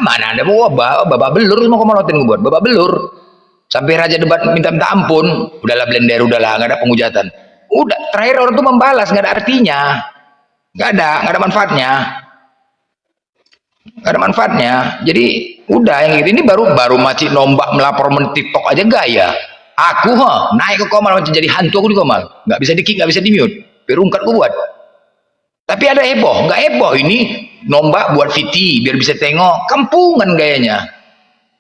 Mana ada babak belur mau komalotin gue buat babak belur. Sampai raja debat minta ampun, udahlah blender, udahlah nggak ada penghujatan. Udah terakhir orang tuh membalas, nggak ada artinya, nggak ada manfaatnya, nggak ada manfaatnya. Jadi udah yang gitu ini baru macam nombak melapor TikTok aja gaya. Aku naik ke Komal macam jadi hantu aku di Komal, nggak bisa di kick, nggak bisa di mute, berungkat gue buat. Tapi ada heboh, nggak heboh ini nombak buat VT biar bisa tengok kampungan gayanya.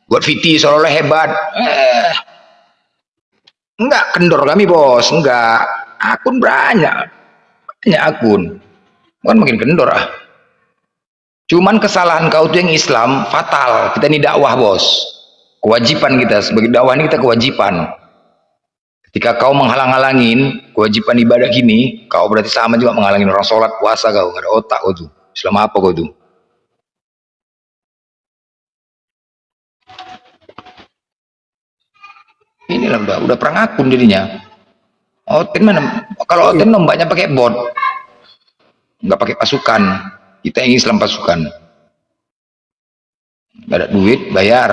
Buat VT seolah-olah hebat. Enggak kendor kami bos, enggak. Akun banyak akun. Bukan makin kendor ah. Cuman kesalahan kau tuh yang Islam fatal. Kita ini dakwah bos. Kewajiban kita sebagai dakwah ini kita kewajiban. Ketika kau menghalang-halangin kewajiban ibadah gini, kau berarti sama juga menghalangin orang sholat puasa kau. Nggak ada otak kau tuh. Islam apa kau tuh? Inilah udah perang akun jadinya. Oten mana? Kalau Oten nombaknya pakai bot, nggak pakai pasukan. Kita yang Islam pasukan. Nggak ada duit bayar.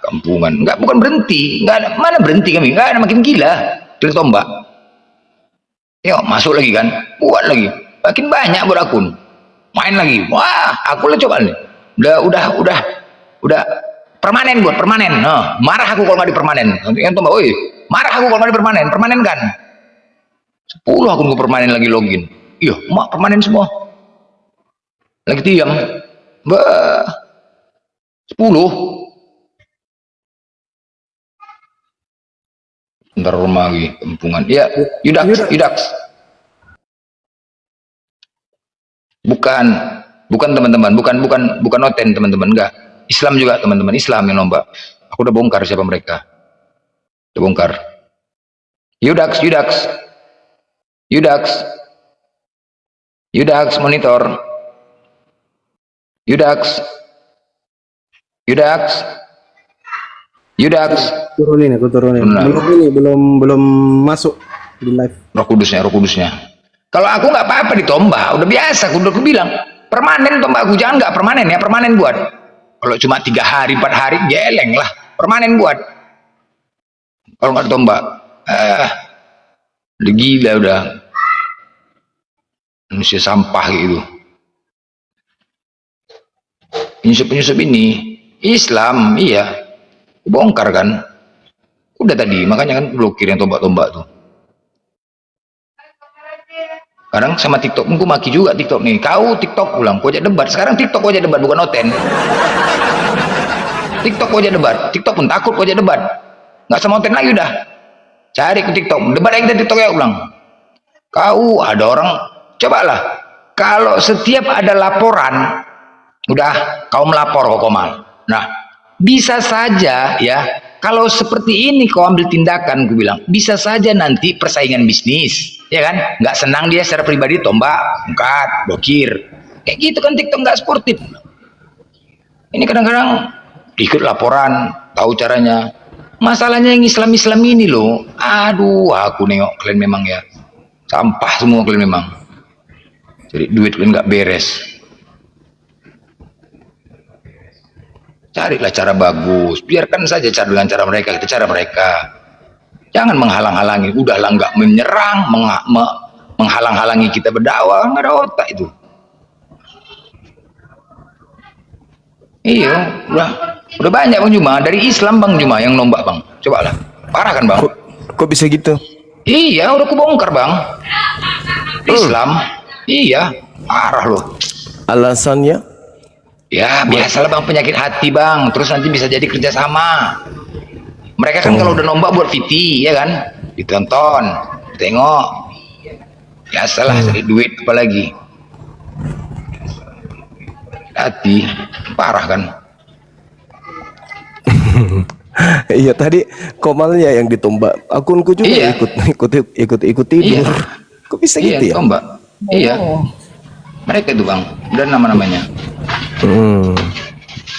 Kampungan. Nggak, bukan berhenti. Nggak ada, mana berhenti kami? Nggak ada, makin gila. Klik tombak. Yuk masuk lagi kan? Buat lagi. Makin banyak buat akun. Main lagi. Wah, aku lah coba nih. Udah permanen buat permanen. Nah, marah aku kalau nggak di permanen. Yang tombak, oi, marah aku kalau nggak di permanen. Permanen kan? 10 akun gue permanen lagi login. Iya, mak permanen semua. Lagi diam. 10. Ntar rumah lagi kampungan. Iya, Yudax. Bukan teman-teman, bukan Oten teman-teman, enggak. Islam juga teman-teman, Islam yang nombak. Aku udah bongkar siapa mereka. Udah bongkar. Yudax monitor. Yudax. Turunin. Nah. Belum masuk di live. Roh Kudusnya. Kalau aku nggak apa-apa ditombak, udah biasa. Aku bilang permanen tombak aku, jangan nggak permanen ya, permanen buat. Kalau cuma 3 hari 4 hari geleng lah, permanen buat. Kalau nggak ditombak, udah gila udah. Manusia sampah gitu. Penyusup ini Islam, iya, bongkar kan. Udah tadi, makanya kan blokir yang tombak-tombak tuh. Kadang sama TikTok, aku maki juga TikTok nih. Kau TikTok pulang, kau aja debat. Sekarang TikTok kau aja debat, bukan Oten. TikTok kau aja debat. TikTok pun takut kau aja debat. Nggak sama Oten lagi udah. Cari ke TikTok, debat aja kita TikTok ya ulang. Kau ada orang, cobalah. Kalau setiap ada laporan, udah kau melapor kok Komal. Nah, bisa saja ya. Kalau seperti ini kau ambil tindakan, gue bilang, bisa saja nanti persaingan bisnis, ya kan? Nggak senang dia secara pribadi, tombak, angkat, blokir. Kayak gitu kan TikTok nggak sportif. Ini kadang-kadang ikut laporan, tahu caranya. Masalahnya yang Islam ini loh, aduh, aku nengok kalian memang ya, sampah semua kalian memang. Jadi duit kalian nggak beres. Carilah cara bagus, biarkan saja dengan cara mereka, kita cara mereka. Jangan menghalang-halangi, udahlah nggak menyerang, menghalang-halangi kita berdakwah, nggak ada otak itu. Iya, udah banyak Bang Juma, dari Islam Bang Juma yang nombak Bang. Coba lah, parah kan Bang? Kok bisa gitu? Iya, udah kubongkar Bang. Islam, iya, parah loh. Alasannya? Ya biasalah Bang, penyakit hati Bang, terus nanti bisa jadi kerjasama. Mereka kan kalau udah nombak buat VT ya kan, ditonton, tengok, biasalah cari duit apalagi. Hati, parah kan. Iya tadi Komalnya yang ditombak, akunku juga Iya. ikut tidur. Iya. Kok bisa gitu ya? Tombak. Iya. Mereka itu Bang, dan nama-namanya.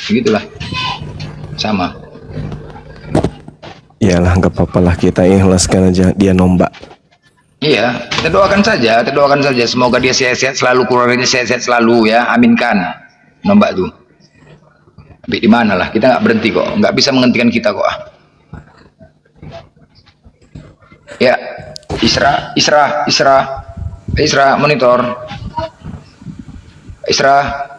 Begitulah. Sama. Iyalah nggak apa-apa lah, kita ikhlaskan aja dia nombak. Iya, kita doakan saja, semoga dia sehat-sehat selalu, keluarganya sehat-sehat selalu ya, aminkan. nombak tuh. Tapi di mana lah, kita nggak berhenti kok, nggak bisa menghentikan kita kok. Ya, Isra monitor. Isra.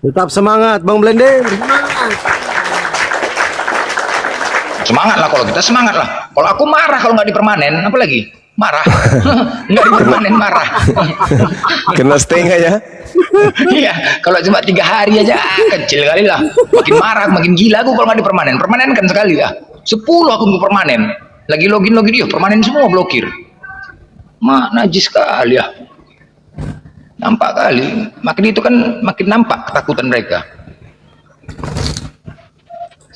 Tetap semangat Bang Blending. Semangat lah, kalau kita semangat lah. Kalau aku marah kalau nggak dipermanen, apa lagi? Marah. Nggak dipermanen marah. Kena stay nggak ya? Iya, kalau cuma 3 hari aja kecil kali lah. Makin marah, makin gila aku kalau nggak dipermanen. Permanen kan sekali ya. 10 aku nunggu permanen. Lagi login dia permanen semua blokir. Najis sekali ya. Nampak kali. Makin itu kan makin nampak ketakutan mereka.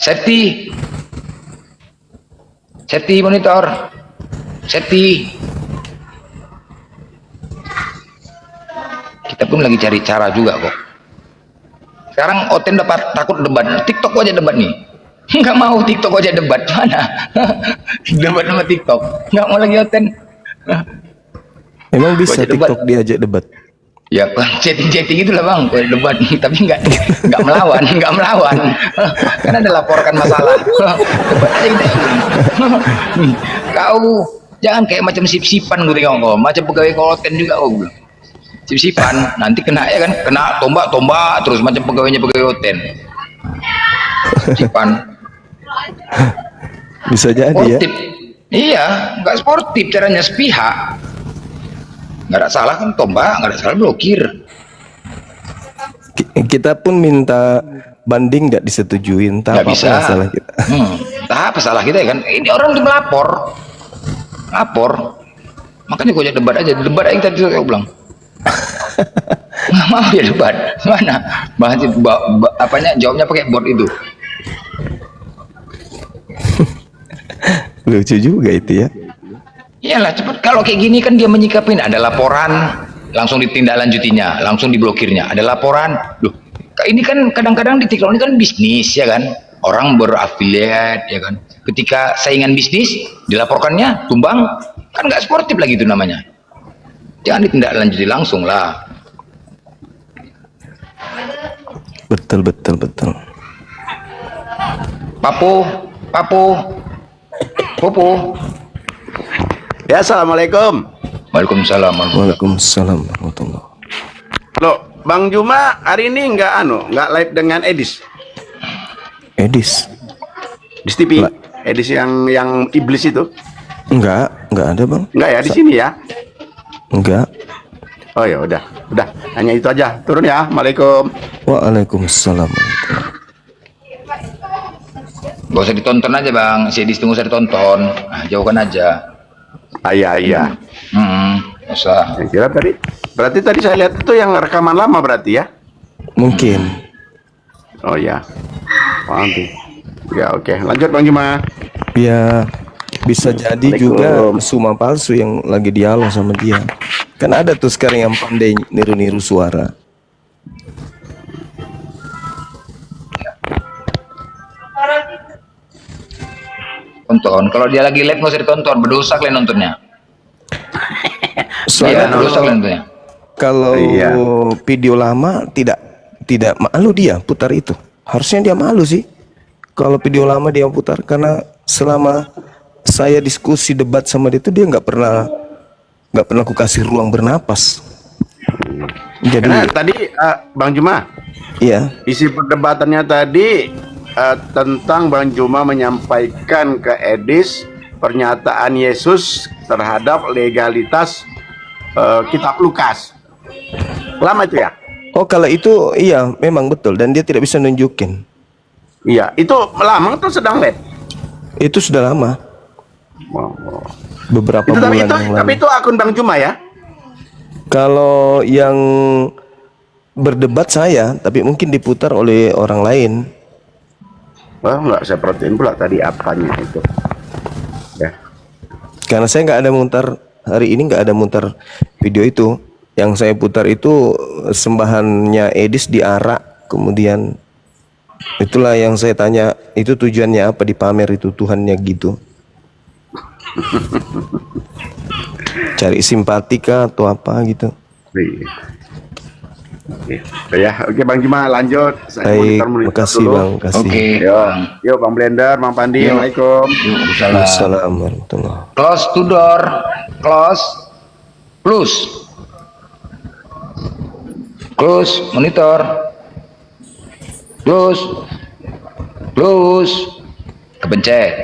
Safety monitor. Safety. Kita pun lagi cari cara juga kok. Sekarang Oten dapat takut debat. TikTok aja debat nih. Nggak mau TikTok aja debat. Mana? Debat sama TikTok. Nggak mau lagi Oten. Emang bisa TikTok diajak debat? Ya chatting itulah bang, debat. Tapi nggak melawan. Karena ada laporkan masalah. Debat aja kita. Kau jangan kayak macam sip-sipan gitu kau, macam pegawai Koten juga kau bilang. Sip-sipan, nanti kena ya kan, kena tombak terus macam pegawai Koten. Sip-sipan. Bisa jadi sportif. ya. Iya, nggak sportif caranya sepihak. Nggak ada salah kan tombak, nggak ada salah blokir. Kita pun minta banding nggak disetujuin, tak apa salah kita. Tak apa salah kita ya kan. Ini orang tuh lapor. Makanya gue debat aja tadi saya bilang. Nggak mau ya debat. Mana? Apanya jawabnya pakai bot itu. Lucu juga itu ya. Iyalah cepat, kalau kayak gini kan dia menyikapin, ada laporan langsung ditindaklanjutinya, langsung diblokirnya. Ada laporan, loh ini kan kadang-kadang di TikTok ini kan bisnis ya kan, orang berafiliat ya kan, ketika saingan bisnis dilaporkannya tumbang, kan nggak sportif lagi itu namanya. Jangan ditindaklanjuti langsung lah. Betul. Popo. Ya, assalamualaikum. Waalaikumsalam. Waalaikumsalam warahmatullahi. Loh, Bang Juma hari ini nggak live dengan Edis di TV. Edis yang iblis itu? Enggak ada Bang. Enggak ya di sini ya? Enggak. Oh ya udah, hanya itu aja. Turun ya. Assalamualaikum. Waalaikumsalam. Gak usah ditonton aja bang, si Edis tunggu usah ditonton, nah, jauhkan aja. Iya. Usah. Saya kira berarti tadi saya lihat itu yang rekaman lama berarti ya? Mungkin. Oh ya. Nanti. Ya oke. Lanjut Bang Juma. Ya bisa jadi juga suma palsu yang lagi dialog sama dia. Kan ada tuh sekarang yang pandai niru-niru suara. Tonton, kalau dia lagi live nggak usah ditonton, berdosa kalian nontonnya. Soalnya berdosa kalian nontonnya. Kalau video lama tidak malu dia putar itu. Harusnya dia malu sih. Kalau video lama dia putar, karena selama saya diskusi debat sama dia itu dia nggak pernah aku kasih ruang bernapas. Jadi karena tadi Bang Juma, iya, isi perdebatannya tadi tentang Bang Juma menyampaikan ke Edis pernyataan Yesus terhadap legalitas kitab Lukas. Lama itu ya? Oh kalau itu iya memang betul, dan dia tidak bisa nunjukin. Iya, itu lama atau sedang live? Itu sudah lama. Beberapa bulan yang lalu. Tapi itu akun Bang Juma ya? Kalau yang berdebat saya, tapi mungkin diputar oleh orang lain. Wah, nggak saya perhatiin pula tadi apanya itu. Ya. Karena saya nggak ada mutar hari ini, nggak ada mutar video itu. Yang saya putar itu sembahannya Edis diarak, kemudian itulah yang saya tanya, itu tujuannya apa dipamer itu Tuhannya gitu. Cari simpati kah atau apa gitu. Iya. Oke. Ya, oke Bang Juma lanjut. Saya Baik, monitor makasih dulu. Bang, makasih. Oke. Yuk Bang Blender, Bang Pandi, Yuk. Assalamualaikum. Waalaikumsalam. Assalamualaikum warahmatullahi. Close to door. Close. Close. Close monitor. Close. Close. Kepencet.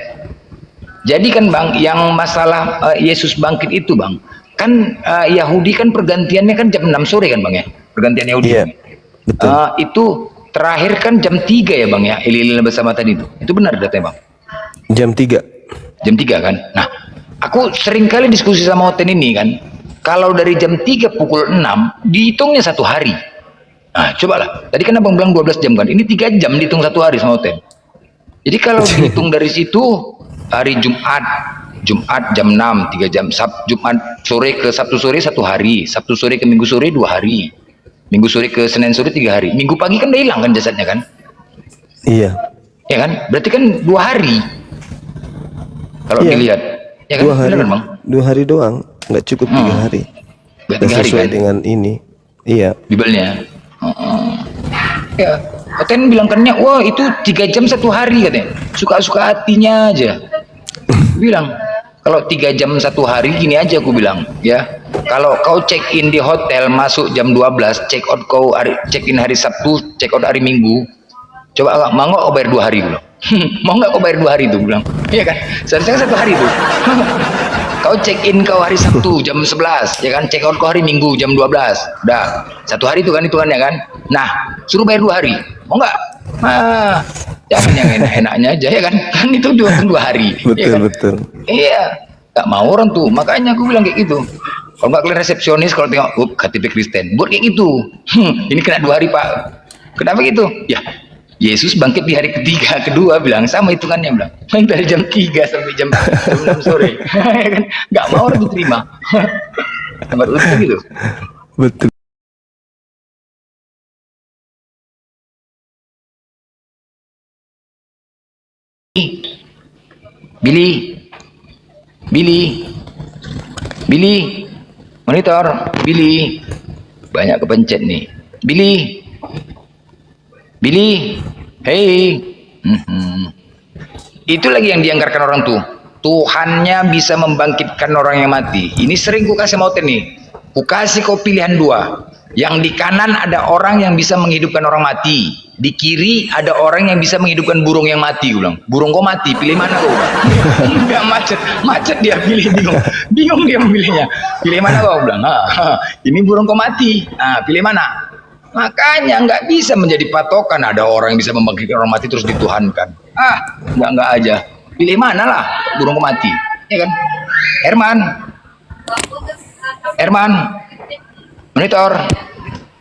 Jadi kan Bang, yang masalah Yesus bangkit itu Bang, kan Yahudi kan pergantiannya kan jam 6 sore kan Bang ya? Pergantian Yahudi. Iya, betul. Itu terakhir kan jam 3 ya Bang ya, Elil bersama tadi itu. Itu benar datanya Bang? Jam 3. Jam 3 kan? Nah, aku sering kali diskusi sama Oten ini kan, kalau dari jam 3 pukul 6, dihitungnya 1 hari. Nah, cobalah. Tadi kan Abang bilang 12 jam kan, ini 3 jam dihitung 1 hari sama Oten. Jadi kalau dihitung dari situ, hari Jumat jam 6, 3 jam. Jumat sore ke Sabtu sore 1 hari. Sabtu sore ke Minggu sore 2 hari. Minggu sore ke Senin sore 3 hari. Minggu pagi kan udah hilang kan jasadnya kan? Iya. Ya kan? Berarti kan 2 hari. Kalau Iya. dilihat. Ya kan? 2 hari. Benar kan Bang? 2 hari doang, nggak cukup 3 hari. Berarti Dan 3 hari sesuai kan? dengan ini. Iya. Bibelnya. Ya, Oten bilangkannya, wah itu 3 jam 1 hari katanya. Suka-suka hatinya aja. Bilang, kalau 3 jam 1 hari gini aja aku bilang, ya. Kalau kau check in di hotel masuk jam 12, check out check in hari Sabtu, check out hari Minggu. Coba mau nggak kau bayar 2 hari dulu? Mau nggak kau bayar 2 hari itu bilang. Iya kan? Seharusnya 1 hari itu. Kau check in kau hari Sabtu jam 11, ya kan? Check out kau hari Minggu jam 12. Udah, 1 hari itu kan hitungannya kan? Nah, suruh bayar 2 hari. Mau nggak? Jangan yang enak-enaknya aja ya kan? Kan itu 2 hari. Betul, ya kan? betul. Iya, nggak mau orang tuh. Makanya aku bilang kayak gitu. Kalau nggak kalian resepsionis, kalau tengok KTP Kristen, buat kayak gitu. Ini kena 2 hari Pak. Kenapa gitu? Ya, Yesus bangkit di hari ketiga, kedua bilang sama hitungannya bilang. Dari jam 3 sampai jam 6 sore. Ya kan? Nggak mau orang diterima. Tempat lucu gitu. Betul. Billy, monitor, Billy, banyak kepencet nih, Billy, hey, itu lagi yang dianggarkan orang tuh, Tuhannya bisa membangkitkan orang yang mati. Ini sering ku kasih mauten nih, ku kasih kau pilihan 2, yang di kanan ada orang yang bisa menghidupkan orang mati, di kiri ada orang yang bisa menghidupkan burung yang mati. Gue bilang, burung kau mati, pilih mana kau? Dia macet dia pilih, bingung dia memilihnya. Pilih mana kau? Bilang, ini burung kau mati, pilih mana? Makanya nggak bisa menjadi patokan ada orang yang bisa membangkitkan orang mati terus dituhankan. Nggak aja. Pilih mana lah, burung kau mati, ya kan? Herman, monitor.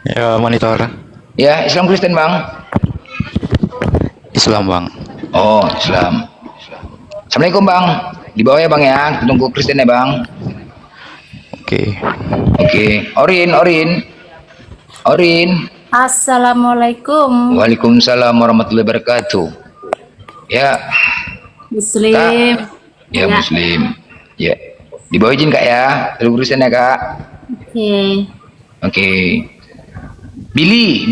Ya, monitor. Ya, Islam Kristen Bang. Islam, Bang. Oh, Islam. Assalamualaikum Bang. Di bawah ya Bang ya. Tunggu Kristen ya Bang. Oke. Orin. Assalamualaikum. Waalaikumsalam warahmatullahi wabarakatuh. Ya, Muslim. ya Muslim. Ya. Di bawah izin Kak ya. Tunggu Kristen ya Kak. Oke. Billy.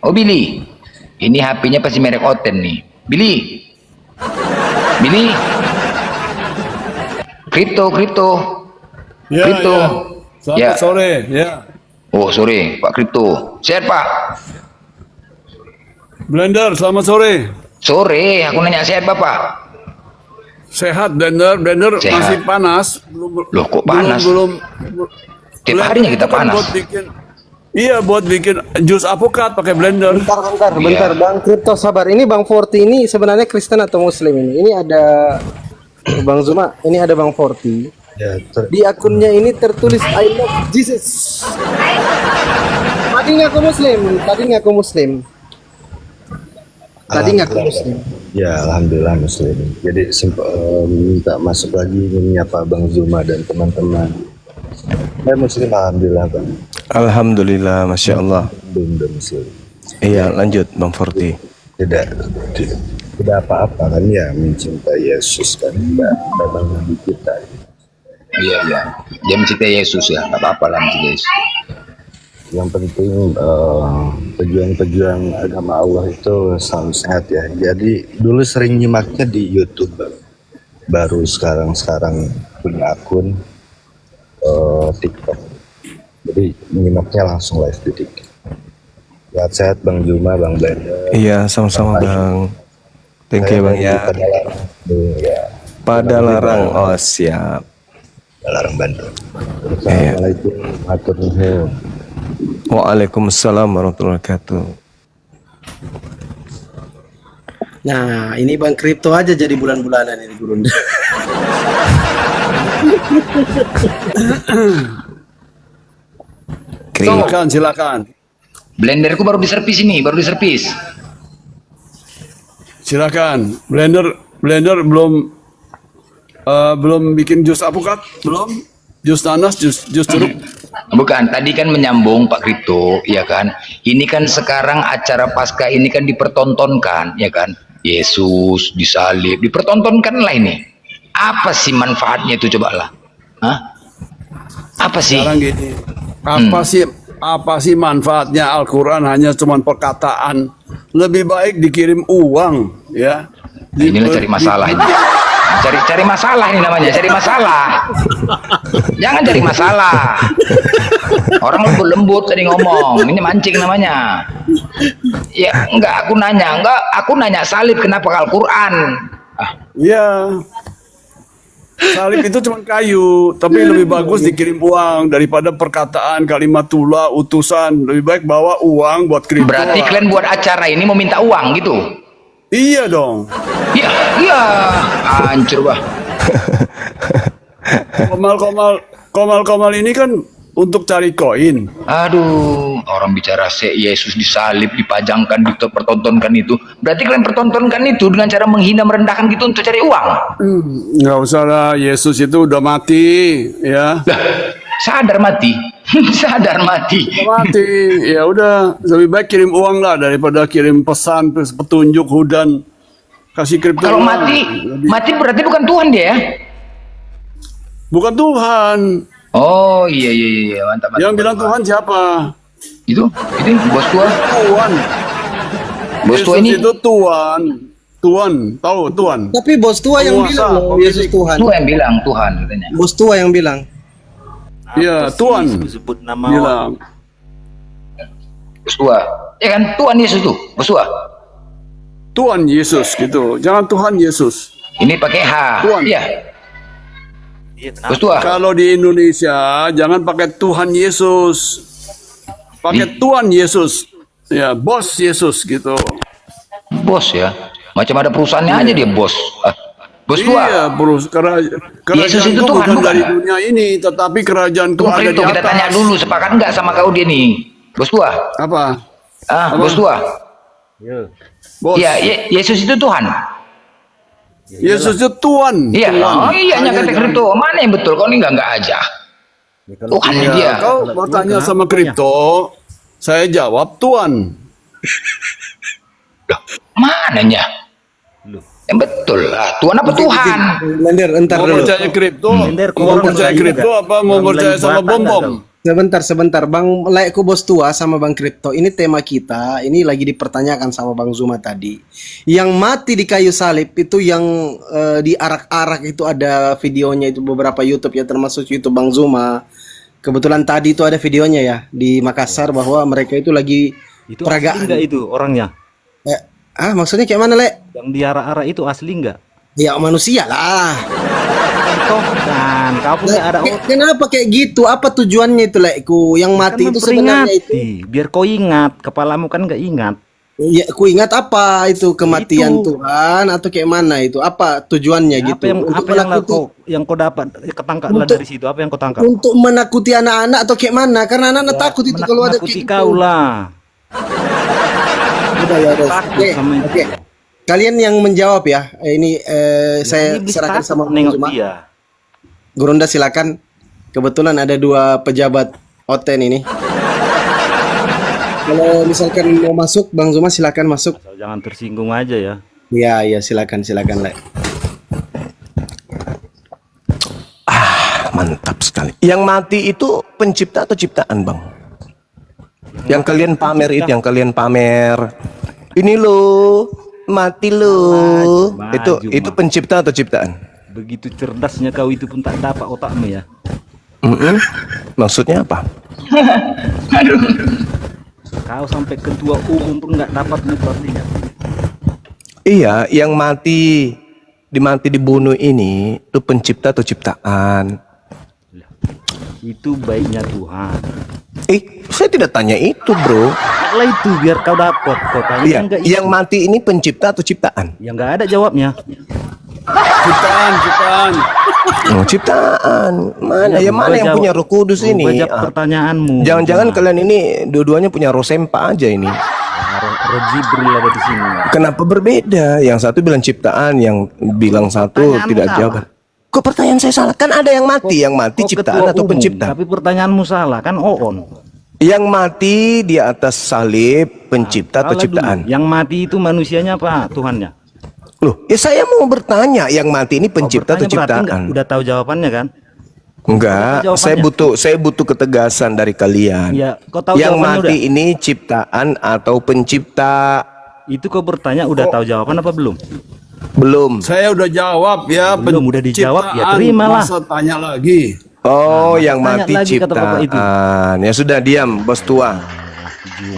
Oh Billy. Ini HP-nya pasti merek Oten nih. Billy. Kripto. Ya, Kripto. Selamat Ya. sore, ya. Oh sore Pak Kripto. Sehat Pak? Blender, selamat sore. Sore, aku nanya sehat Bapak? Sehat, Blender Sehat. masih panas. Loh, kok panas? Belum. Tiap harinya kita itu kan panas. Buat bikin jus alpukat pakai blender. Bentar, Iya. Bang Kripto sabar. Ini Bang Forti ini sebenarnya Kristen atau Muslim ini? Ini ada Bang Zuma, ini ada Bang Forti. Ya, Di akunnya ini tertulis I love Jesus. Tadi ngaku Muslim. Ya, alhamdulillah Muslim. Jadi minta masuk lagi menyapa Bang Zuma dan teman-teman. Saya Muslim, alhamdulillah Bang. Alhamdulillah, masya Allah. Belum Muslim. Iya, lanjut Bang Forti. Tidak tidak apa-apa kan ya mencintai Yesus kan memang Nabi kita. Iya, iya. Dia mencintai Yesus ya, nggak apa-apa lah mencintai Yesus. Yang penting pejuang-pejuang agama Allah itu selalu sehat ya. Jadi dulu sering nyimaknya di YouTube, baru sekarang punya akun TikTok. Jadi nyimaknya langsung live di TikTok. Sehat Bang Juma, Bang Blender. Iya, sama-sama Bang. Thank you Bang ya. Pada larang. Oh, siap. Larang Bandung. Assalamualaikum warahmatullahi wabarakatuh. Waalaikumsalam warahmatullahi wabarakatuh. Nah, ini Bang Kripto aja jadi bulan-bulanan ini Gurunda. Silakan. Blenderku baru diservis ini, baru diservis. Silakan. Blender belum bikin jus apukat? Belum? Jus nanas, jus jeruk? Bukan, tadi kan menyambung Pak Kripto, ya kan? Ini kan sekarang acara Paskah ini kan dipertontonkan, ya kan? Yesus disalib, dipertontonkan lah ini. Apa sih manfaatnya itu, coba lah? Hah? Apa sih? Sekarang gini, apa sih manfaatnya Al-Quran hanya cuman perkataan? Lebih baik dikirim uang, ya. Inilah cari masalah ini. Cari masalah ini namanya, cari masalah. Jangan cari masalah. Orang lembut-lembut tadi ngomong, ini mancing namanya. Ya enggak, aku nanya salib kenapa Al-Quran? Iya. Salib itu cuma kayu, tapi lebih bagus dikirim uang daripada perkataan kalimatullah utusan. Lebih baik bawa uang buat kripto. Berarti kalian buat acara ini mau minta uang gitu? Iya dong. Iya, hancur bah. Komal ini kan untuk cari koin. Aduh, orang bicara Yesus disalib, dipajangkan, dipertontonkan itu. Berarti kalian pertontonkan itu dengan cara menghina, merendahkan gitu untuk cari uang. Nggak usah lah, Yesus itu udah mati, ya. Lah, sadar mati. Sadar mati. Udah mati, ya udah. Lebih baik kirim uang lah daripada kirim pesan, petunjuk, hudan. Kasih kripto. Kalau mati berarti bukan Tuhan dia ya? Bukan Tuhan. Oh iya, mantap. Yang bilang Tuhan siapa? Itu bos tua. Tuhan. Bos tua Yesus ini. itu Tuhan, tahu Tuhan. Tapi bos tua yang bilang loh, Yesus Tuhan. Tua yang bilang Tuhan katanya. Bos tua yang bilang. Iya, Tuhan. Sebut nama Bilang. Bos tua. Ya kan Tuhan Yesus tuh, bos tua. Tuhan Yesus gitu. Jangan Tuhan Yesus. Ini pakai H. Tuhan. Iya. Bos tua. Kalau di Indonesia jangan pakai Tuhan Yesus. Pakai Tuhan Yesus. Ya, bos Yesus gitu. Bos ya. Macam ada perusahaannya aja dia bos. Bos tua. Iya, Yesus itu kerajaanku Tuhan, bukan bukan? dari dunia ini, tetapi kerajaanku Tunggu ada di Kripto, kita atas. tanya dulu, sepakat nggak sama kau dia nih? Bos tua. Apa? Bos tua. Bos. Iya, Yesus itu Tuhan. Yesus itu Tuhan. Iya. Tuhan. Oh iya, kata Kripto. Mana yang betul? Kau ini nggak aja. Tuhan Iya, dia. kau bertanya sama kripto, saya jawab Tuhan. Mananya? Yang betul lah. Tuhan apa Tuhan? Blender, entar Mau dulu. percaya kripto? Mau orang percaya juga. kripto apa mau Orang percaya lagi sama buatan bom-bom? dah, Sebentar, Bang Laiku Bos Tua sama Bang Kripto. Ini tema kita, ini lagi dipertanyakan sama Bang Zuma tadi. Yang mati di kayu salib itu yang diarak-arak itu ada videonya itu beberapa YouTube ya, termasuk YouTube Bang Zuma. Kebetulan tadi itu ada videonya ya di Makassar bahwa mereka itu lagi Itu peragaan. asli nggak itu orangnya? Maksudnya kayak mana, Le? Yang diarah-arah itu asli nggak? Ya manusia lah. Kan, kau punya ada Kenapa kayak gitu? Apa tujuannya itu, Laiku? Yang mati kan itu sebenarnya itu. memperingati, biar kau ingat, kepalamu kan nggak ingat. Ya, ku ingat apa itu kematian Itu. Tuhan atau kayak mana itu? Apa tujuannya gitu? Apa yang kau dapat ketangkap dari situ? Apa yang kau tangkap? Untuk menakuti anak-anak atau kayak mana? Karena anak-anak takut itu kalau ada Menakuti kayak kau lah. Udah. Takut sama itu. Oke. Kalian yang menjawab ya. Ini saya Iblis serahkan takut sama Bang nengok Zuma. dia. Gurunda silakan. Kebetulan ada dua pejabat Oten ini. Kalau misalkan mau masuk, Bang Zuma silakan masuk. Asal jangan tersinggung aja ya. Ya, ya, silakan, Le. Mantap sekali. Yang mati itu pencipta atau ciptaan, Bang? Yang kalian pamer itu, yang kalian pamer. Ini loh, mati loh. Itu pencipta atau ciptaan? Begitu cerdasnya kau itu pun tak dapat otakmu ya. Maksudnya apa? Kau sampai ketua umum pun nggak dapat itu artinya. Iya, yang mati dibunuh ini itu pencipta atau ciptaan? Itu baiknya Tuhan. Saya tidak tanya itu, bro. Lah itu biar kau dapat. Kau tanya Iya, enggak yang mati ini pencipta atau ciptaan? Ya nggak ada jawabnya. Ciptaan. Oh, ciptaan. Mana? Ya, mana yang punya Roh Kudus ini? Baca pertanyaanmu. Jangan-jangan kalian ini dua-duanya punya Roh Sempa aja ini. Roh Jibril ada di sini. Kenapa berbeda? Yang satu bilang ciptaan, yang bilang satu tidak jawab. Kok pertanyaan saya salah? Kan ada yang mati ciptaan atau pencipta? Tapi pertanyaanmu salah, kan Oon. Yang mati di atas salib pencipta atau ciptaan? Yang mati itu manusianya apa? Tuhannya. Loh, ya saya mau bertanya, yang mati ini pencipta atau ciptaan? Udah tahu jawabannya kan? Enggak, saya butuh ketegasan dari kalian. Ya, kau tahu yang jawabannya mati ini ciptaan atau pencipta? Itu kau bertanya udah tahu jawaban apa belum? Belum. Saya udah jawab ya. Belum, udah dijawab ya, penciptaan. terimalah. Masa tanya lagi. Oh, yang tanya mati lagi kata bapak itu. ciptaan. Ya sudah, diam, bos tua.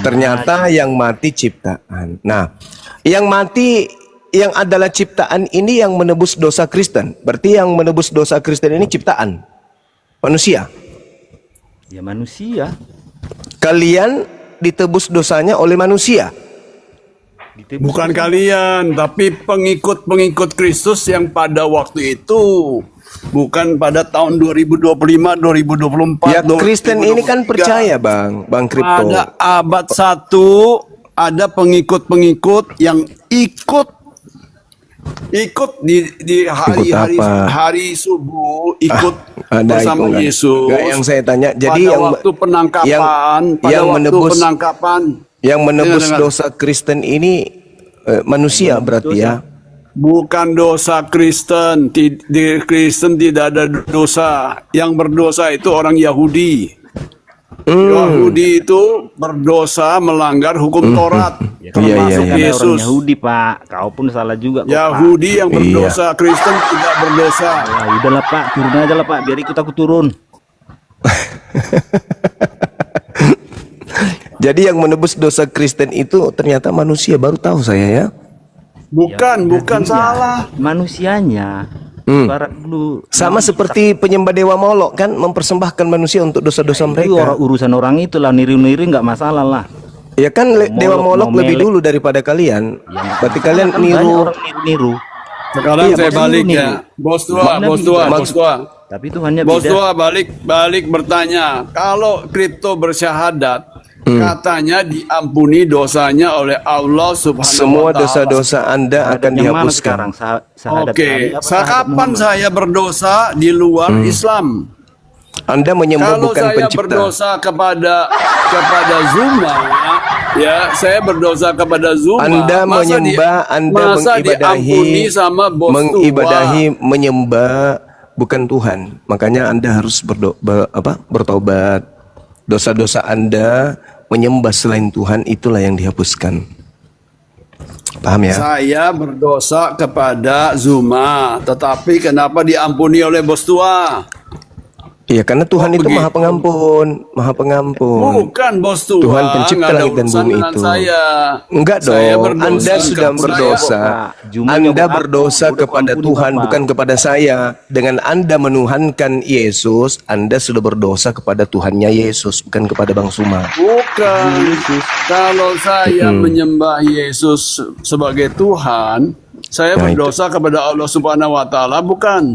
Ternyata yang mati ciptaan. Nah, yang mati yang adalah ciptaan ini yang menebus dosa Kristen. Berarti yang menebus dosa Kristen ini ciptaan. Manusia. Ya manusia. Kalian ditebus dosanya oleh manusia. Bukan kalian, tapi pengikut-pengikut Kristus yang pada waktu itu, bukan pada tahun 2025, 2024. Ya, Kristen ini kan percaya, Bang Kripto. Pada abad 1 ada pengikut-pengikut yang ikut di hari subuh, ikut bersama Yesus. Enggak, yang saya tanya, jadi pada yang waktu penangkapan, yang menebus dosa Kristen ini manusia berarti ya. Bukan dosa Kristen. Di Kristen tidak ada dosa. Yang berdosa itu orang Yahudi. Yahudi itu berdosa melanggar hukum Taurat. Termasuk Yesus. Orang Yahudi, Pak. Kau pun salah juga kok, Yahudi Pak. yang berdosa, Kristen tidak berdosa. Ya udahlah Pak, turun aja lah Pak, biar ikut aku turun. Jadi yang menebus dosa Kristen itu ternyata manusia, baru tahu saya ya. Bukan salah. Manusianya. Barat dulu. Sama seperti penyembah dewa Molok kan, mempersembahkan manusia untuk dosa-dosa mereka. Urusan orang itu lah, niru-niru nggak masalah lah. Ya kan, dewa Molok lebih dulu daripada kalian. Berarti kalian kan niru. orang niru. Sekarang saya balik ya. Bos tua. Tapi Tuhannya Bos beda. tua balik bertanya. Kalau kripto bersyahadat, katanya diampuni dosanya oleh Allah Subhanahu wa Semua Ta'ala. dosa-dosa Anda akan Yang mana dihapuskan. sekarang? Sahadat Oke, Ali apa sahadat kapan Muhammad? saya berdosa di luar Islam? Anda menyembah Kalau bukan saya pencipta. berdosa kepada Zuma, ya saya berdosa kepada Zuma. Anda Masa menyembah, Anda masa mengibadahi, diampuni sama bos menyembah bukan Tuhan. Makanya Anda harus bertobat. Dosa-dosa Anda menyembah selain Tuhan, itulah yang dihapuskan. Paham ya? Saya berdosa kepada Zuma, tetapi kenapa diampuni oleh bos tua? Iya, karena Tuhan itu Maha Pengampun, Maha Pengampun. Bukan bos tua. Tuhan pencipta nggak ada langit dan urusan bumi dengan itu. Saya. Enggak Saya dong, berdosa Anda sudah kepada berdosa. Anda berdosa kepada Tuhan, bukan kepada saya. Dengan Anda menuhankan Yesus, Anda sudah berdosa kepada Tuhannya Yesus, bukan kepada Bang Suma. Bukan. Kalau saya menyembah Yesus sebagai Tuhan, saya Nah, berdosa kepada Allah Subhanahu wa Ta'ala, bukan?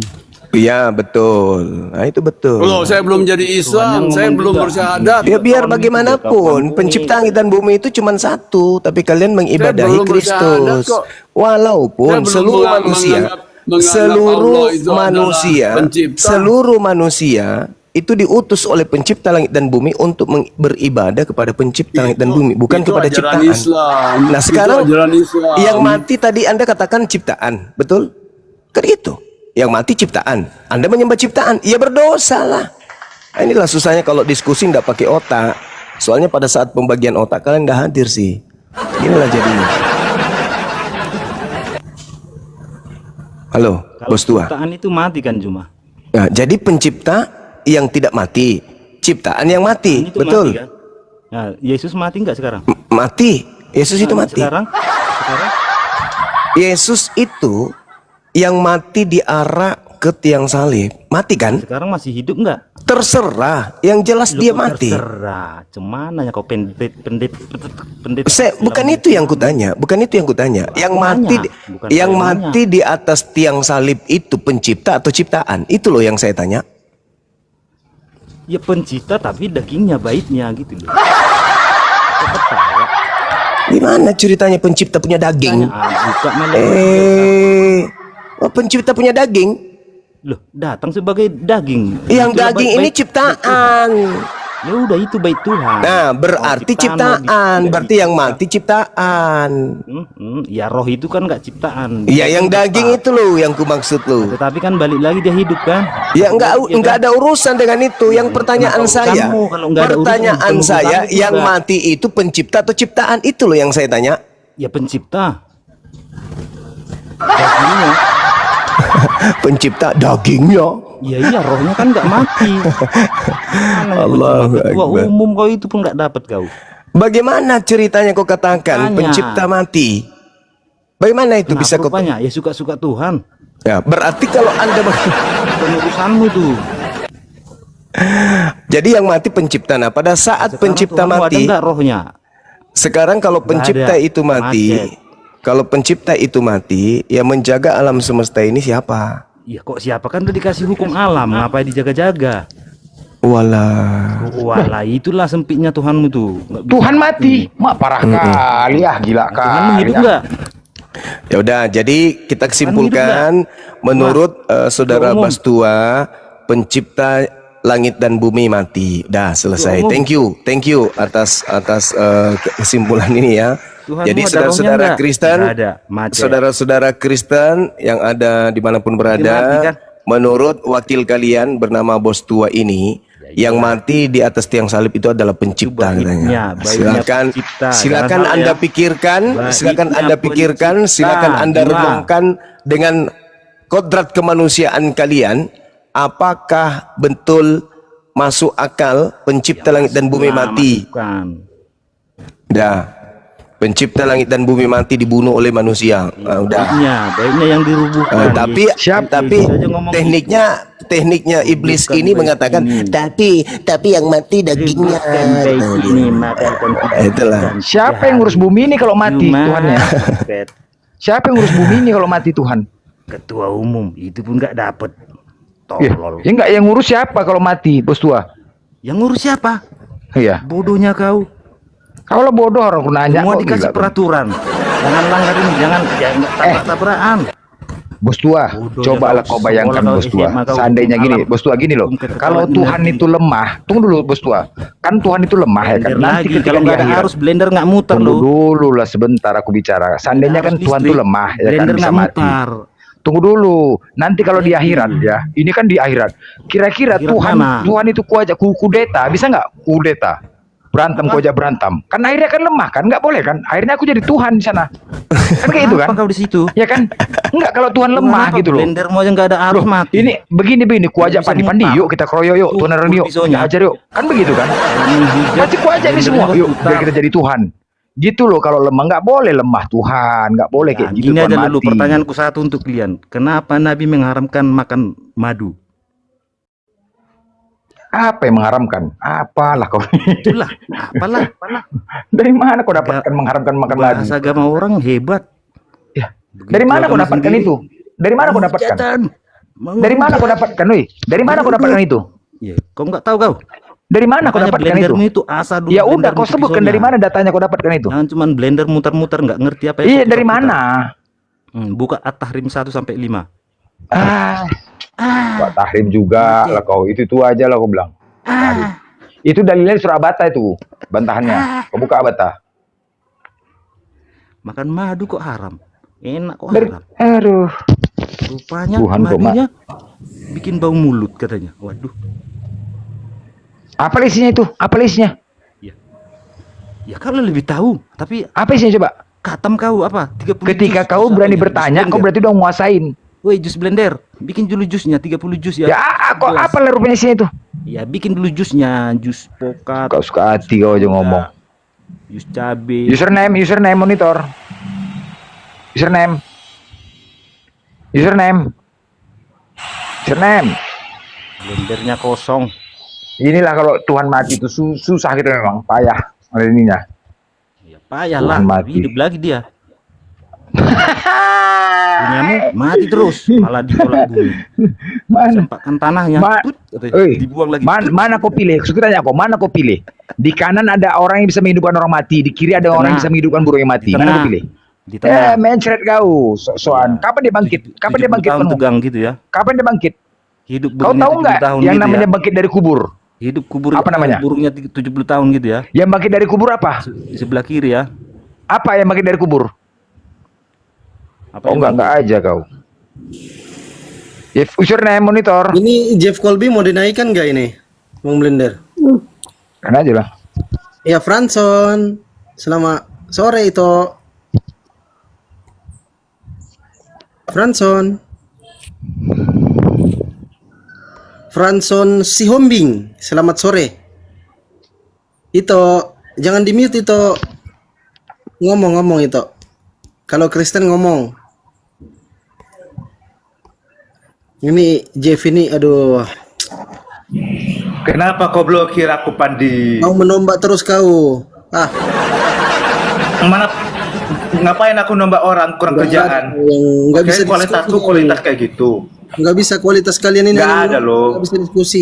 Iya, betul. Nah, itu betul. Loh, saya belum jadi Islam, saya belum bersyahadat. Ya biar bagaimanapun, pencipta langit dan bumi itu cuma satu, tapi kalian mengibadahi belum bersyahadat Kristus. kok. Walaupun Saya belum seluruh menganggap manusia, Allah itu adalah pencipta. seluruh manusia itu diutus oleh pencipta langit dan bumi untuk beribadah kepada pencipta langit dan bumi, bukan Itu kepada ajaran ciptaan. Islam. Nah Itu sekarang ajaran Islam. yang mati tadi Anda katakan ciptaan, betul? Kan itu. Yang mati ciptaan. Anda menyembah ciptaan, ya berdosa lah. Nah, inilah susahnya kalau diskusi nggak pakai otak. Soalnya pada saat pembagian otak kalian nggak hadir sih. Inilah jadinya. Halo, bos tua. Ciptaan itu mati kan cuma. Nah, jadi pencipta yang tidak mati, ciptaan yang mati, Itu betul? mati, kan? Nah, Yesus mati nggak sekarang? Mati. Yesus itu mati. Sekarang Yesus itu yang mati diarak ke tiang salib, mati kan? sekarang masih hidup nggak? Terserah, yang jelas dia Loh, mati. terserah. Cemana ya kau pendeta? Bukan itu yang kutanya, bukan itu yang kutanya. Yang mati, Bukan yang tanya. mati di atas tiang salib itu pencipta atau ciptaan? Itu loh yang saya tanya. Ya pencipta tapi dagingnya baiknya gitu loh. Gimana ceritanya pencipta punya daging? Buka malah. Oh, pencipta punya daging? Loh, datang sebagai daging. Yang Itulah daging baik- ini baik- ciptaan. Ya udah itu baik Tuhan. Nah, berarti ciptaan. Berarti yang mati ciptaan. Ya roh itu kan nggak ciptaan. Ya, yang daging itu loh yang ku maksud lo. Tetapi kan balik lagi dia hidup kan. Ya enggak ada urusan dengan itu. Yang pertanyaan Kenapa saya, urusanmu kalau nggak ada urusan, pertanyaan bukan saya, urusanmu yang juga. mati itu pencipta atau ciptaan? Itu loh yang saya tanya. Ya pencipta. Dagingnya. Pencipta dagingnya. Ya iya rohnya kan nggak mati. Mana yang Allahu cuma ketua Akbar. umum kau itu pun nggak dapat kau. Bagaimana ceritanya kau katakan Tanya. pencipta mati? Bagaimana itu bisa kau? rupanya? Ya suka-suka Tuhan. Ya, berarti kalau Anda Bukan urusanmu tuh. jadi yang mati pencipta. Nah, pada saat Sekarang pencipta Tuhanmu mati, ada nggak rohnya? sekarang kalau pencipta ada. itu mati, Macet. kalau pencipta itu mati, yang menjaga alam semesta ini siapa? Ya kok siapa kan udah dikasih hukum alam, ngapain dijaga-jaga? Walah. Walah itulah sempitnya Tuhanmu tuh. Nggak bisa Tuhan mati. Mak parah kali ya, gila Tuhanmu kali. hidup ya. nggak? Ya udah, jadi kita kesimpulkan menurut saudara Umum. Bastua, pencipta langit dan bumi mati. Dah selesai. Umum. Thank you atas kesimpulan ini ya. Tuhanmu Jadi ada saudara-saudara rohnya nggak? Kristen, Nggak ada, macet. saudara-saudara Kristen yang ada dimanapun Mati berada, kan? menurut wakil kalian bernama Bostua ini, yang mati di atas tiang salib itu adalah pencipta Itu baiknya, katanya. baiknya Silakan, pencipta. silakan Jangan salah Anda ya. pikirkan, silakan Baiknya Anda pikirkan, pencipta. silakan Anda Gimana? renungkan dengan kodrat kemanusiaan kalian, apakah betul masuk akal pencipta langit dan bumi mati? Bukan. Dah, pencipta langit dan bumi mati dibunuh oleh manusia. Ah, udah. Baiknya yang dirubuhkan. Tapi tekniknya iblis Bukan ini baik mengatakan ini. tapi yang mati dagingnya. Bukan baik ini makan Itulah. Siapa yang ngurus bumi ini kalau mati Cuma Tuhannya? Siapa yang ngurus bumi ini kalau mati Tuhan? ketua umum itu pun nggak dapat. Ya, Tolol. ya enggak, yang ngurus siapa kalau mati, Bos Tua? Yang ngurus siapa? Iya. Bodohnya kau. Kalau bodoh orang aku nanya Semua kok, dikasih gila. peraturan. Jangan langgar ini, jangan tabrak-tabrakan. Bos Tua, Bodoh cobalah ya, kau kau. bayangkan Sekolah Bos kau Tua. SMA kau Seandainya hukum gini, alam. Bos Tua gini loh. Hukum keketuaan Kalau Tuhan energi. itu lemah, tunggu dulu Bos Tua. Kan Tuhan itu lemah ya kan. Blender Nanti lagi ketika kalau di nggak ada akhirat. arus blender nggak muter Tunggu loh. dulu lah sebentar aku bicara. Seandainya kan Harus Tuhan itu listrik. lemah ya kan Blender bisa nggak mati. mutar. Tunggu dulu. Nanti kalau di akhirat ya. Ini kan di akhirat. Kira-kira Akhirat Tuhan mana? Tuhan itu kudeta, bisa nggak kudeta? Berantem kau aja berantem. Kan akhirnya kan lemah kan, nggak boleh kan? Akhirnya aku jadi Tuhan di sana. Kan kayak itu kan? Apa kau di situ? Ya kan? Enggak kalau Tuhan lemah Kenapa gitu loh. Blender mau aja nggak ada arus mati. Ini begini ku ajak Bisa pandi mutar. yuk kita keroyok yuk, Tuh, tuneran yuk, pisaunya. kita ajar yuk. Kan begitu kan? Pasti ku ajak nih semua, yuk biar kita jadi Tuhan. Gitu loh, kalau lemah nggak boleh lemah Tuhan, nggak boleh kayak Nah, gitu gini Tuhan aja dulu mati. pertanyaanku satu untuk kalian. Kenapa Nabi mengharamkan makan madu? Apa yang mengharamkan? Apalah kau? Itulah, apalah. Dari mana kau dapatkan mengharamkan makan madu? Bahasa agama orang hebat. Ya. Begitu Dari mana kau agama dapatkan sendiri. itu? Dari mana kau dapatkan? Hujatan. Dari mana kau dapatkan, woi? Dari mana kau dapatkan itu? Ya, kau nggak tahu kau. Dari mana kau Makanya dapatkan itu? blendermu itu asa dulu. Ya udah, blendermu kau itu sebutkan pisaunya. dari mana datanya kau dapatkan itu? Jangan cuman blender muter-muter nggak ngerti apa Iya, itu dari putar-putar. mana? Buka At-Tahrim 1 sampai 5. Ah, Pak Tahrim juga lah kau. Itu aja lah kau bilang. Tahrim. Itu dalilnya di surah Bata itu. Bantahannya. Kau buka Bata. Makan madu kok haram? Enak kok Dari, haram. aduh. Rupanya Tuhan kok, madunya bikin bau mulut katanya. Waduh. Apa isinya itu? Apa isinya? Ya kalau lebih tahu, tapi Apa isinya coba? katam kau apa? 30 Ketika jus. kau Jus berani apanya? bertanya, Jus kau blender. berarti udah nguasain. Woi, jus blender. Bikin dulu jusnya 30 jus ya. Ya, kok Gelas. apa lah rupanya isinya itu? Ya, bikin dulu jusnya, jus pokat. Kau suka hati kau aja ngomong. Jus cabe. Username monitor. Username. Blendernya kosong. Inilah kalau Tuhan mati itu susah gitu memang, payah ada ininya. Ya payah lah, Tuhan mati. hidup lagi dia. Punyamu mati terus, malah ditolak bumi. Mana? Sempatkan tanahnya, tut, katanya, dibuang lagi. Mana kau pilih? Suka tanya kau, mana kau pilih? Di kanan ada orang yang bisa menghidupkan orang mati, di kiri ada orang yang bisa menghidupkan burung yang mati. Di Mana tengah. kau pilih? Di tengah. Mencret kau, soan. Kapan dia bangkit? Kapan dia 70 bangkit tahun penuh? tegang gitu ya. Kapan dia bangkit? Hidup Kau burungnya tahu 70 nggak tahun yang gitu namanya ya. bangkit dari kubur? Hidup kubur Apa namanya? burungnya 70 tahun gitu ya. Yang bangkit dari kubur apa? Di sebelah kiri ya. Apa yang bangkit dari kubur? Apa Oh yang enggak aja kau. Username monitor. Ini Jeff Colby mau dinaikkan nggak ini, Bang Blender? Kan aja lah. Ya Franson, selamat sore itu. Franson Sihombing, selamat sore. Itu jangan di mute itu. Ngomong itu. Kalau Kristen ngomong. Ini Jeff ini, aduh. Kenapa kau blokir aku, Pandi? Mau menombak terus kau. Mana ngapain aku nombak orang kurang kerjaan? Nggak bisa Kualitasku diskusi. kualitas kayak gitu. Nggak bisa kualitas kalian ini. Nggak ada loh. Nggak bisa diskusi.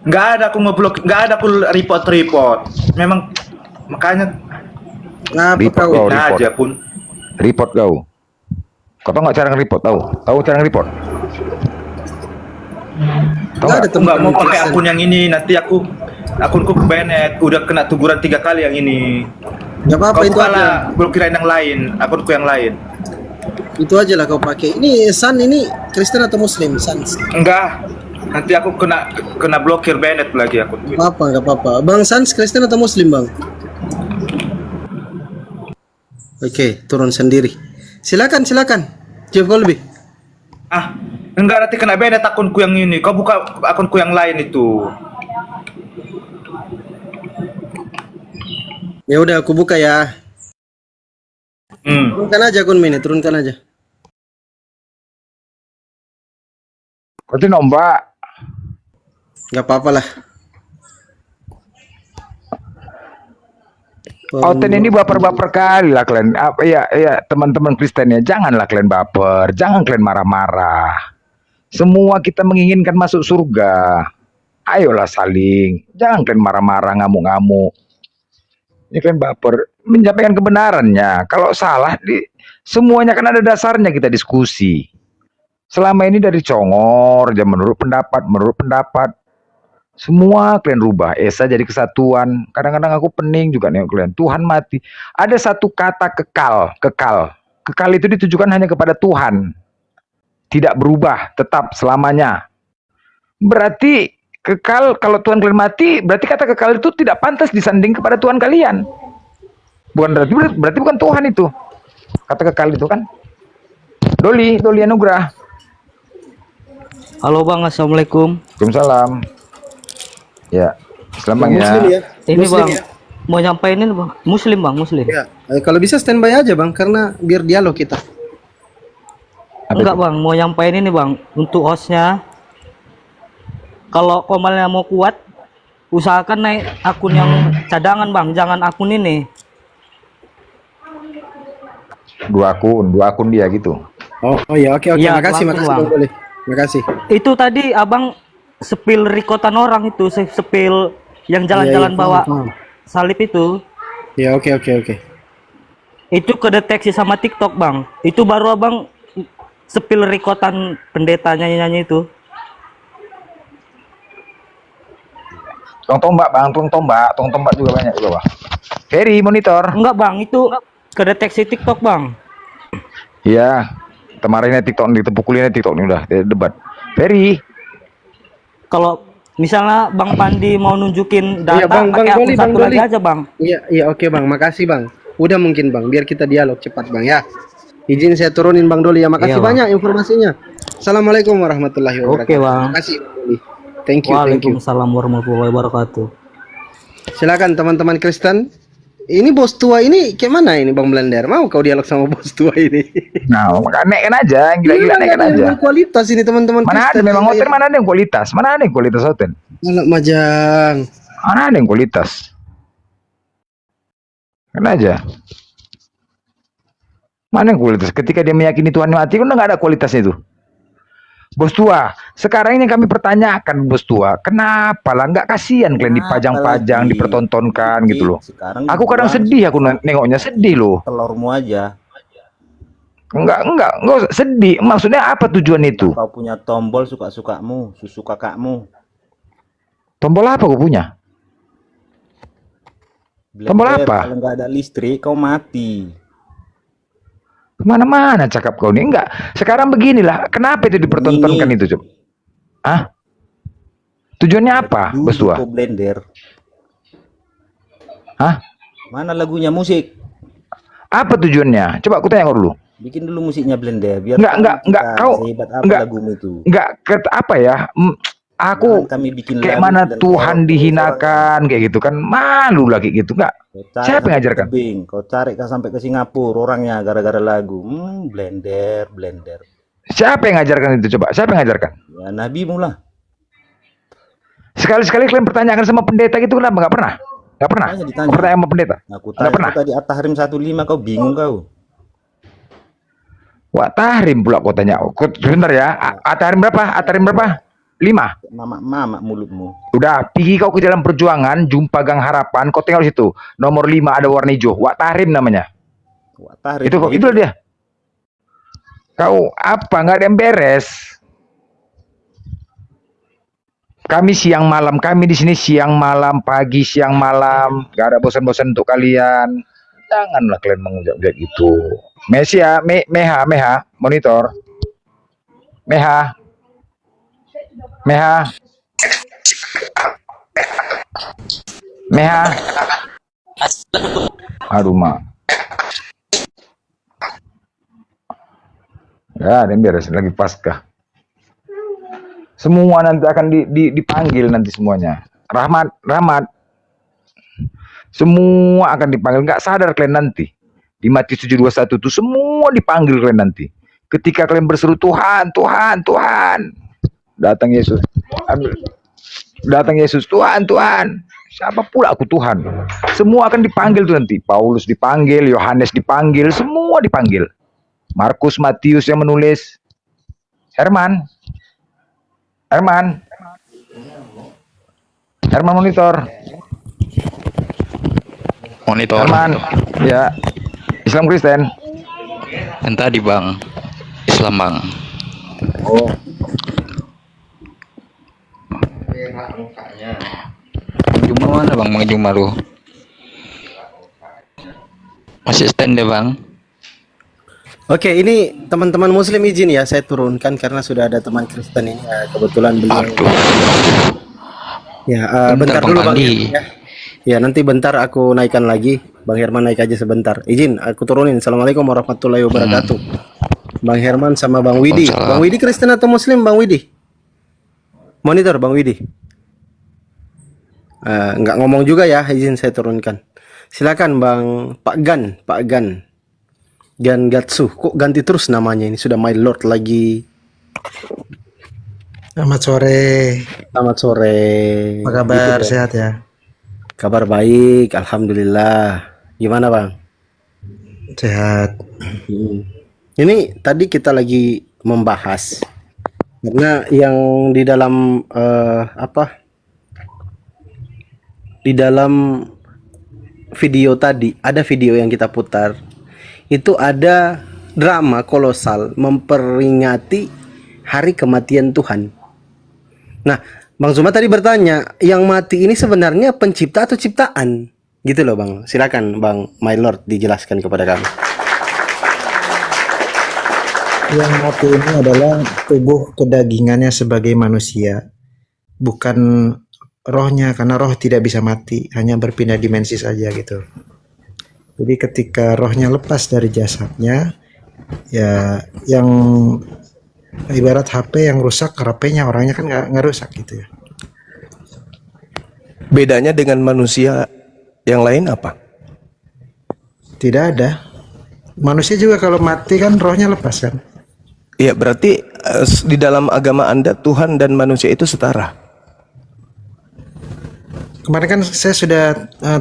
Nggak ada aku ngeblok, nggak ada aku report. Memang makanya Apa Report kau? kau, report. aja pun. Report kau. Kau tahu nggak cara nge-report? Tahu cara nge-report? Tahu Nggak ada nggak? Aku nggak mau teman-teman pakai Kristen. akun yang ini, nanti akunku kebanet, udah kena teguran 3 kali yang ini. Nggak apa-apa, Kau itu aja. kalah blokirin yang lain, akunku yang lain. Itu aja lah kau pakai. Ini San ini Kristen atau Muslim? San. Enggak, nanti aku kena blokir banet lagi aku. Nggak apa-apa. Bang Sans Kristen atau Muslim, Bang? Oke, turun sendiri. Silakan. Jeff Colby. Enggak, nanti kena banet akunku yang ini. Kau buka akunku yang lain itu. Ya udah, aku buka ya. Turunkan aja akun ini, turunkan aja. Kau tuh nombak. Nggak apa-apa lah. Oten ini baper-baper kali lah kalian. Ya teman-teman Kristen ya, janganlah kalian baper, jangan kalian marah-marah. Semua kita menginginkan masuk surga. Ayolah saling, jangan kalian marah-marah, ngamuk-ngamuk. Ini kalian baper, menyampaikan kebenarannya. Kalau salah, semuanya kan ada dasarnya kita diskusi. Selama ini dari congor, aja menurut pendapat. Semua kalian rubah, Esa jadi kesatuan. Kadang-kadang aku pening juga nih kalian. Tuhan mati. Ada satu kata kekal. Kekal itu ditujukan hanya kepada Tuhan. Tidak berubah, tetap selamanya. Berarti kekal, kalau Tuhan kalian mati, berarti kata kekal itu tidak pantas disanding kepada Tuhan kalian. Berarti bukan Tuhan itu. Kata kekal itu kan. Doli Anugrah. Halo Bang, Assalamualaikum. Waalaikumsalam. Ya, selamat Muslim ya. Ini Muslim Bang, ya. mau nyampein ini Bang, Muslim Bang, Muslim. Ya, kalau bisa standby aja Bang, karena biar dialog kita. Enggak Bang, mau nyampein ini Bang, untuk hostnya. Kalau komalnya mau kuat, usahakan naik akun yang cadangan Bang, jangan akun ini. Dua akun dia gitu. Oh ya, oke. Iya, Makasih langsung, Bang. Bang. Boleh. Makasih. Itu tadi Abang sepil rekotan orang itu, sepil yang jalan-jalan Iya, bawa paham. salib itu. Ya, oke. Itu kedeteksi sama TikTok Bang. Itu baru Abang Sepil rekotan pendeta nyanyi-nyanyi itu. Tukang tombak bang, tukang tombak juga banyak juga bang. Ferry monitor. Enggak bang, itu kedeteksi TikTok bang. Iya, kemarinnya TikTok ditepukulinnya TikTok nih udah debat. Ferry. Kalau misalnya Bang Pandi mau nunjukin data, Iya, Bang pakai akun Doli, satu Bang lagi Doli. aja bang. Iya, oke Bang, makasih Bang. Udah mungkin Bang, biar kita dialog cepat Bang ya. Izin saya turunin Bang Doli ya, makasih Iya, Bang. banyak informasinya. Assalamualaikum warahmatullahi wabarakatuh. Oke, Bang. Makasih Bang Doli. Thank you. Waalaikumsalam warahmatullahi wabarakatuh. Silakan teman-teman Kristen. Ini bos tua ini kayak mana ini Bang Blender? Mau kau dialog sama bos tua ini? Nah, naikkan aja, yang gila-gila naikkan aja. Kualitas ini teman-teman Mana ada Kristen. memang hotel, mana ada yang kualitas? Mana ada yang kualitas hotel? Anak majang. Mana ada yang kualitas? Kan aja. Mana yang kualitas? Ketika dia meyakini Tuhan mati, kan udah nggak ada kualitasnya itu. Bos tua, sekarang ini kami pertanyakan bos tua, kenapa lah nggak kasihan kalian dipajang-pajang, dipertontonkan gitu loh. Aku kadang sedih, aku nengoknya sedih loh. Telurmu aja. Enggak sedih. Maksudnya apa tujuan itu? Kau punya tombol suka-sukamu, susu kakakmu. Tombol apa kau punya? Tombol Blender, apa? Kalau nggak ada listrik, kau mati. Kemana-mana cakap kau nih. Enggak. Sekarang beginilah. Kenapa itu dipertontonkan itu, Coba? Hah? Tujuannya apa, bos tua? Blender. Hah? Mana lagunya musik? Apa tujuannya? Coba aku tanya kau dulu. Bikin dulu musiknya Blender biar Enggak, kau sehebat apa enggak, lagumu itu. enggak apa ya? Aku Kami bikin kayak lagu mana dan Tuhan dihinakan kayak gitu kan, malu lagi gitu enggak? Siapa yang ngajarkan? Kau cari sampai ke Singapura orangnya gara-gara lagu. Blender. Siapa yang ngajarkan itu coba? Siapa yang ngajarkan? Ya Nabi mula. Sekali-sekali kalian pertanyakan sama pendeta gitu kenapa? Enggak pernah? Enggak pernah? Pertanyaan sama pendeta? Aku Enggak pernah? tadi At-Tahrim 15 kau bingung kau. Wah, tahrim pula kau tanya. Sebentar ya. At-Tahrim berapa? At-Tahrim berapa? 5. Mamak mulutmu. Udah, pergi kau ke dalam perjuangan, jumpa Gang Harapan, kau tinggal di situ. Nomor 5 ada warna hijau. Wak Tahrim namanya. Wak Tahrim. Itu dia. Kau apa? Nggak ada yang beres. Kami siang malam, kami di sini siang malam, pagi siang malam, nggak ada bosan-bosan untuk kalian. Janganlah kalian mengucap gitu. Mesia, Meha, monitor. Meha. Aduh, Mak. Ya, ada yang beres lagi Paskah. Semua nanti akan dipanggil nanti semuanya. Rahmat. Semua akan dipanggil. Nggak sadar kalian nanti. Di Matius 7:21 itu semua dipanggil kalian nanti. Ketika kalian berseru Tuhan. Datang Yesus. Tuhan. Siapa pula aku Tuhan? Semua akan dipanggil tuh nanti. Paulus dipanggil, Yohanes dipanggil, semua dipanggil. Markus, Matius yang menulis. Herman monitor. Herman, ya. Islam Kristen. Yang tadi bang, Islam bang. Oh. Juma mana bang? Bang Juma lu? Masih stand deh bang. Oke, ini teman-teman Muslim izin ya saya turunkan karena sudah ada teman Kristen ini kebetulan beliau. Ya, bentar dulu Bang Herman, ya. Ya, nanti bentar aku naikkan lagi. Bang Herman naik aja sebentar. Izin aku turunin. Assalamualaikum warahmatullahi wabarakatuh. Bang Herman sama Bang Widi. Bang Widi Kristen atau Muslim, Bang Widi? Monitor Bang Widi. Nggak ngomong juga ya, izin saya turunkan. Silakan Bang Pak Gan Gatsu. Kok ganti terus namanya ini? Sudah My Lord lagi. Selamat sore. Selamat sore. Apa kabar? Gitu, sehat ya? Kabar baik, alhamdulillah. Gimana Bang? Sehat. Ini tadi kita lagi membahas karena yang di dalam di dalam video tadi ada video yang kita putar itu ada drama kolosal memperingati hari kematian Tuhan. Nah, Bang Zuma tadi bertanya, yang mati ini sebenarnya pencipta atau ciptaan? Gitu loh Bang. Silakan Bang My Lord dijelaskan kepada kami. Yang mati ini adalah tubuh kedagingannya sebagai manusia, bukan rohnya, karena roh tidak bisa mati, hanya berpindah dimensi saja gitu. Jadi ketika rohnya lepas dari jasadnya, ya yang ibarat HP yang rusak, HP-nya orangnya kan nggak rusak gitu ya. Bedanya dengan manusia yang lain apa? Tidak ada. Manusia juga kalau mati kan rohnya lepas kan. Ya berarti di dalam agama Anda Tuhan dan manusia itu setara. Kemarin kan saya sudah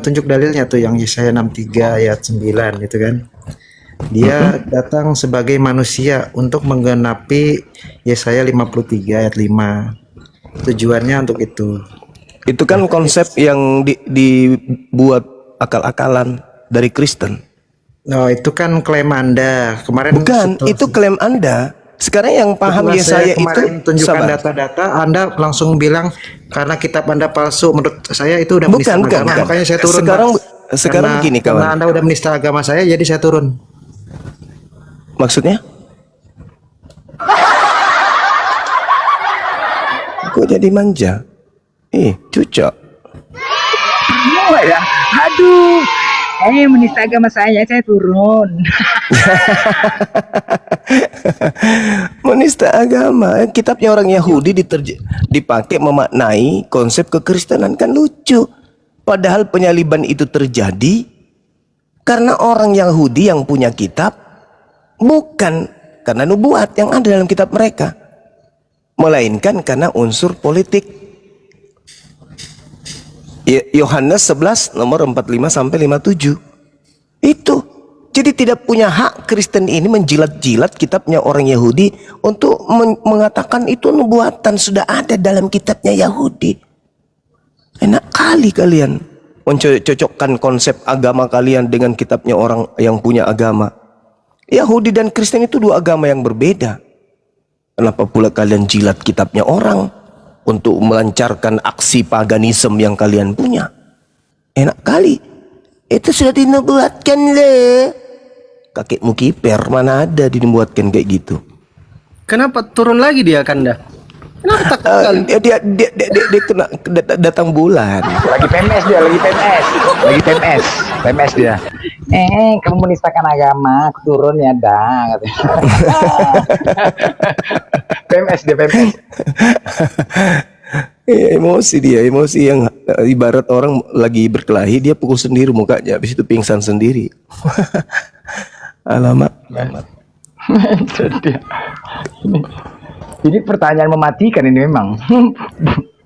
tunjuk dalilnya tuh yang Yesaya 63 ayat 9 itu kan. Dia datang sebagai manusia untuk menggenapi Yesaya 53 ayat 5. Tujuannya untuk itu. Itu kan konsep yang dibuat akal-akalan dari Kristen. Oh, itu kan klaim Anda. Kemarin bukan, itu klaim Anda. Sekarang yang paham Yesaya itu tunjukkan data-data, Anda langsung bilang karena kitab Anda palsu. Menurut saya itu udah menista agama. Makanya saya turun. Sekarang begini kawan. Karena Anda udah menista agama saya, jadi saya turun. Maksudnya? Kok jadi manja? Cucok. Ya, aduh. Menista agama saya turun. Menista agama, kitabnya orang Yahudi dipakai memaknai konsep kekristenan, kan lucu. Padahal penyaliban itu terjadi karena orang Yahudi yang punya kitab, bukan karena nubuat yang ada dalam kitab mereka, melainkan karena unsur politik. Yohanes 11 nomor 45 sampai 57. Itu. Jadi tidak punya hak Kristen ini menjilat-jilat kitabnya orang Yahudi untuk mengatakan itu nubuatan sudah ada dalam kitabnya Yahudi. Enak kali kalian mencocokkan konsep agama kalian dengan kitabnya orang yang punya agama. Yahudi dan Kristen itu dua agama yang berbeda. Kenapa pula kalian jilat kitabnya orang untuk melancarkan aksi paganisme yang kalian punya? Enak kali. Itu sudah dinubuatkan le. Kakekmu kiper, mana ada dibuatkan kayak gitu. Kenapa turun lagi dia Kanda? Kenapa takut kali? Dia kena datang bulan. Lagi PMS dia, lagi PMS dia. Kamu menistakan agama, aku turun ya dah. PMS dia, PMS. Emosi dia, emosi yang ibarat orang lagi berkelahi, dia pukul sendiri mukanya, habis itu pingsan sendiri. Alamak. Ini pertanyaan mematikan ini memang.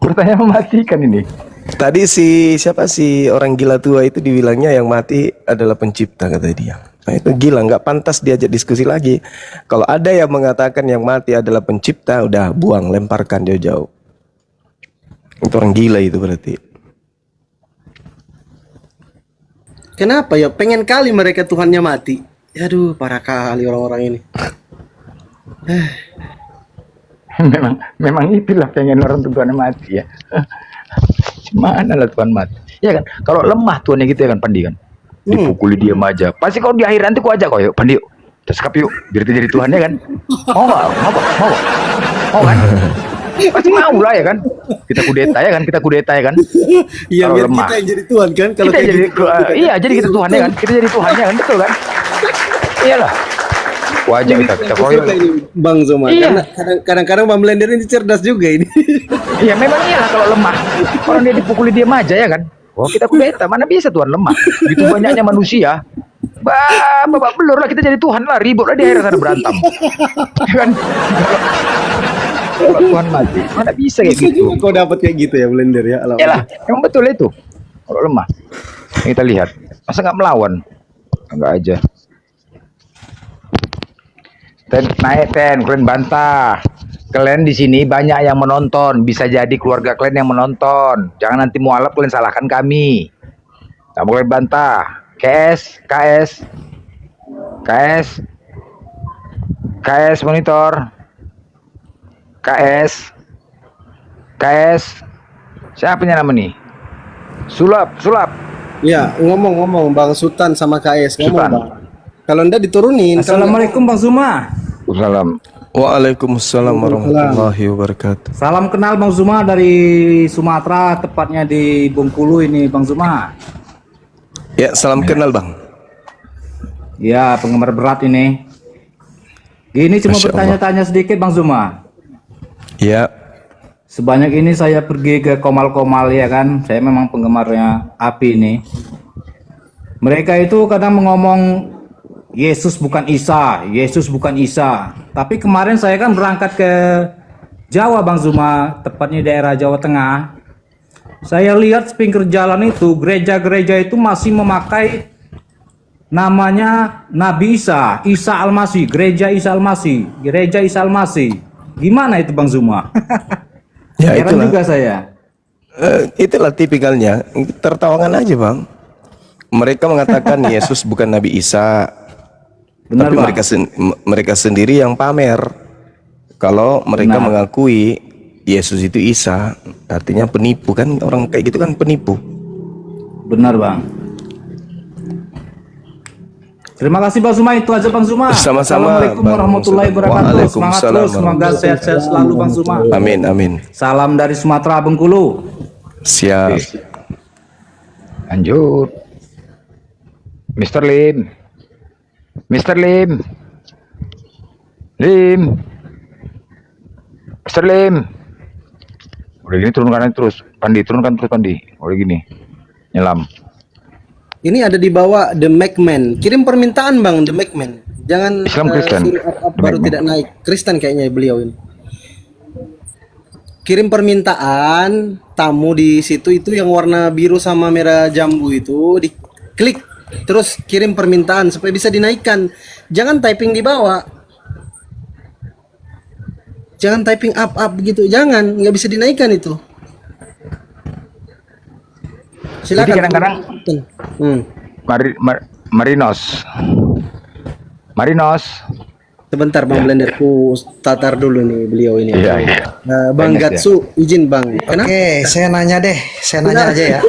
Pertanyaan mematikan ini. Tadi siapa sih orang gila tua itu dibilangnya yang mati adalah pencipta, kata dia. Nah, itu gila, nggak pantas diajak diskusi lagi. Kalau ada yang mengatakan yang mati adalah pencipta, udah buang, lemparkan jauh-jauh. Itu orang gila itu berarti. Kenapa ya? Pengen kali mereka Tuhannya mati. Aduh, parah kali orang-orang ini. memang itulah pengen orang Tuhan mati ya. Mana lah Tuhan mati? Ya kan, kalau lemah Tuhannya gitu ya kan, Pandi kan. Dipukuli dia aja. Pasti kalau di akhir nanti ku ajak kok, yuk Pandi yuk. Terskap yuk, biar kita jadi Tuhannya kan. Mau kan? Pasti mau lah ya kan. Kita kudeta ya kan. Iya, biar lemah. kita yang jadi Tuhan kan. Kalau kita jadi gitu, iya, jadi kita Tuhannya kan. Kita jadi Tuhannya kan, betul kan? Iyalah. Wajah kita koyok Bang Zuma. Iya. Karena kadang-kadang Bang Blender ini cerdas juga ini. Iya, memang iyalah kalau lemah. Orang dia dipukuli dia aja ya kan. Oh, kita kudeta, mana bisa Tuhan lemah. Begitu banyaknya manusia. Babak belur lah, kita jadi Tuhan lah, ribut lah di akhir sana berantem. Ya kan? Kalau Tuhan mati, mana bisa kayak gitu. Kau dapat kayak gitu ya Blender ya. Iyalah, emang betul itu. Kalau lemah, kita lihat. Masa nggak melawan? Enggak aja. Naik kalian bantah. Kalian di sini banyak yang menonton, bisa jadi keluarga kalian yang menonton. Jangan nanti mualaf kalian salahkan kami. Nggak boleh bantah. KS. KS monitor. KS. Siapa nama nih? Sulap. Ya, ngomong Bang Sultan sama KS ngomong Sultan. Bang. Kalau ndak diturunin. Assalamualaikum Bang Zuma. Salam. Waalaikumsalam warahmatullahi wabarakatuh. Salam kenal Bang Zuma dari Sumatera, tepatnya di Bengkulu ini Bang Zuma. Ya, salam kenal Bang. Ya, penggemar berat ini. Ini cuma Masya bertanya-tanya sedikit Bang Zuma. Ya, Sebanyak ini saya pergi ke komal-komal ya kan. Saya memang penggemarnya Api ini. Mereka itu kadang mengomong Yesus bukan Isa, Yesus bukan Isa. Tapi kemarin saya kan berangkat ke Jawa Bang Zuma, tepatnya daerah Jawa Tengah. Saya lihat pinggir jalan itu gereja-gereja itu masih memakai namanya Nabi Isa, Isa Al-Masih, gereja Isa Al-Masih, gereja Isa Al-Masih. Gimana itu Bang Zuma? ya Heran itulah. juga saya. Itulah tipikalnya. Tertawakan aja Bang. Mereka mengatakan Yesus bukan Nabi Isa. Benar, Tapi Bang. mereka sendiri yang pamer. Kalau mereka mengakui Yesus itu Isa, artinya penipu kan, orang kayak gitu kan penipu. Benar Bang. Terima kasih Bang Zuma, itu aja Bang Zuma. Sama-sama, Assalamualaikum Bang. warahmatullahi wabarakatuh. Semangat Waalaikumsalam terus, semoga sehat-sehat selalu Bang Zuma. Amin. Salam dari Sumatera Bengkulu. Siap. Lanjut. Mr. Lim. Mr. Lim. Udah gini turunkan terus. Turunkan terus Pandi. Udah gini. Nyelam. Ini ada di bawah The Macman. Kirim permintaan Bang The Macman. Jangan Islam Kristen. suruh up The baru Macman. tidak naik. Kristen kayaknya beliau ini. Kirim permintaan tamu di situ itu yang warna biru sama merah jambu itu diklik terus kirim permintaan supaya bisa dinaikkan. Jangan typing di bawah. Jangan typing up gitu. Jangan, nggak bisa dinaikkan itu. Silakan. Jadi kadang-kadang Marinos. Sebentar Bang Blender, ku tatar dulu nih beliau ini. Iya. Bang Banyak Gatsu, izin Bang. Oke, saya nanya aja ya.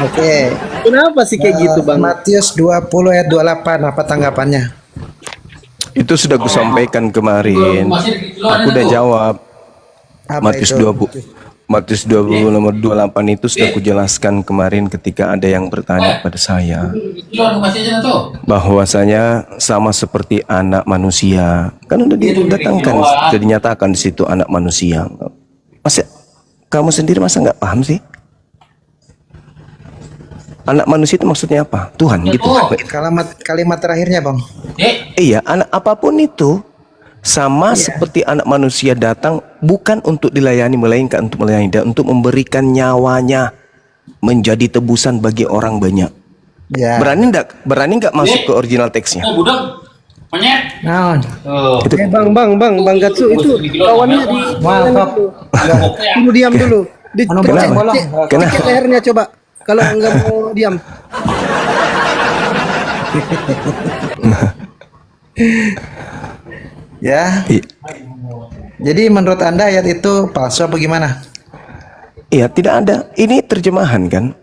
Oke. Kenapa sih kayak gitu Bang? Matius 20 ayat 28, apa tanggapannya? Itu sudah kusampaikan kemarin. Aku udah jawab. Apa Matius itu? 20 nomor 28 itu sudah kujelaskan kemarin ketika ada yang bertanya pada saya bahwasanya sama seperti anak manusia. Kan udah didatangkan, sudah dinyatakan di situ anak manusia. Masa kamu sendiri masa nggak paham sih? Anak manusia itu maksudnya apa? Tuhan gitu. Kalimat terakhirnya, Bang. Iya, anak apapun itu sama seperti anak manusia datang bukan untuk dilayani melainkan untuk melayani dan untuk memberikan nyawanya menjadi tebusan bagi orang banyak. Ya. Berani nggak masuk ke original teksnya? Naon? Itu Bang Gatsu itu kawannya di Maaf. dulu diam dulu. Kenapa? Cek lehernya coba. Kalau enggak mau diam. Ya. Jadi menurut Anda ayat itu palsu apa gimana? Iya, tidak ada. Ini terjemahan kan?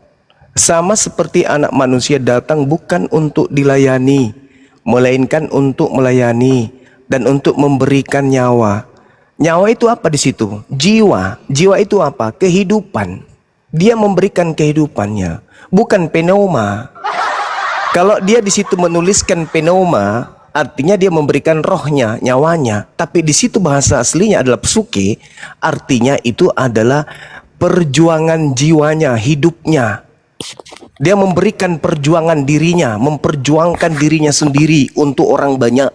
Sama seperti anak manusia datang bukan untuk dilayani, melainkan untuk melayani dan untuk memberikan nyawa. Nyawa itu apa di situ? Jiwa. Jiwa itu apa? Kehidupan. Dia memberikan kehidupannya, bukan pneuma. Kalau dia di situ menuliskan pneuma, artinya dia memberikan rohnya, nyawanya. Tapi di situ bahasa aslinya adalah psuke, artinya itu adalah perjuangan jiwanya, hidupnya. Dia memberikan perjuangan dirinya, memperjuangkan dirinya sendiri untuk orang banyak.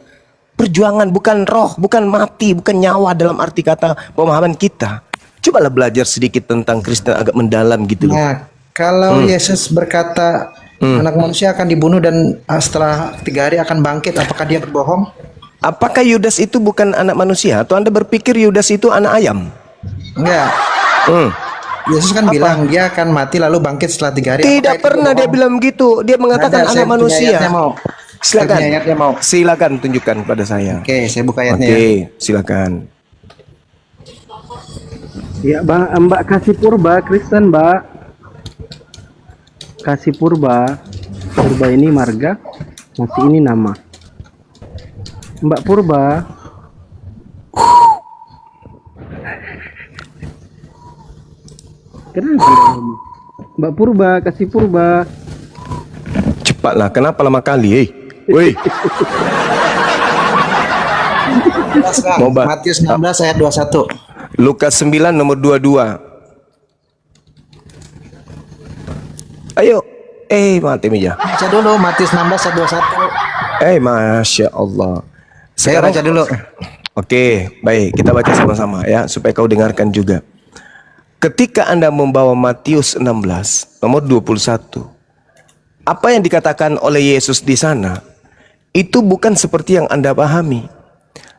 Perjuangan bukan roh, bukan mati, bukan nyawa dalam arti kata pemahaman kita. Cobalah belajar sedikit tentang Kristen agak mendalam gitu loh. Nah, kalau Yesus berkata anak manusia akan dibunuh dan setelah 3 hari akan bangkit, apakah dia berbohong? Apakah Yudas itu bukan anak manusia? Atau Anda berpikir Yudas itu anak ayam? Enggak. Yesus kan bilang dia akan mati lalu bangkit setelah 3 hari. Tidak pernah dia bilang gitu. Dia mengatakan anak manusia. Silakan. Ini ayatnya mau. Silakan tunjukkan pada saya. Oke, saya buka ayatnya ya. Oke, silakan. Ya, Mbak Kasih Purba Kristen, Mbak. Kasih Purba. Purba ini marga, masih ini nama. Mbak Purba. Kenapa? Mbak Purba, Kasih Purba. Cepatlah, kenapa lama kali, Woi. Matius 16 ayat 21. Lukas 9 nomor 22. Ayo, mati meja. Baca dulu Matius 16 ayat 21. Masya Allah. Saya baca dulu. Oke, baik, kita baca sama-sama ya, supaya kau dengarkan juga. Ketika Anda membawa Matius 16 nomor 21, apa yang dikatakan oleh Yesus di sana itu bukan seperti yang Anda pahami.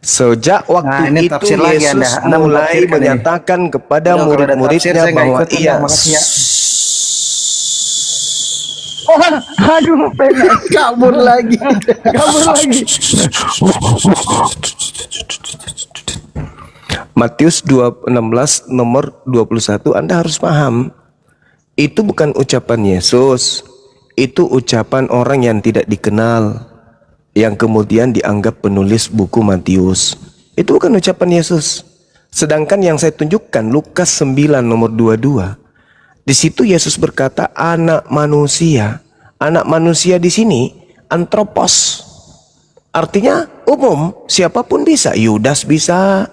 Sejak waktu ini itu tafsir lagi Yesus Anda mulai menafsirkan menyatakan kepada Udah, kalau ada murid-muridnya tafsir, saya nggak bahwa ikut, ia makasih ya. Aduh, pengen. Kabur lagi. Matius 16 nomor 21, Anda harus paham. Itu bukan ucapan Yesus. Itu ucapan orang yang tidak dikenal, yang kemudian dianggap penulis buku Matius. Itu bukan ucapan Yesus. Sedangkan yang saya tunjukkan Lukas 9 nomor 22. Di situ Yesus berkata anak manusia. Anak manusia di sini antropos. Artinya umum, siapapun bisa, Yudas bisa.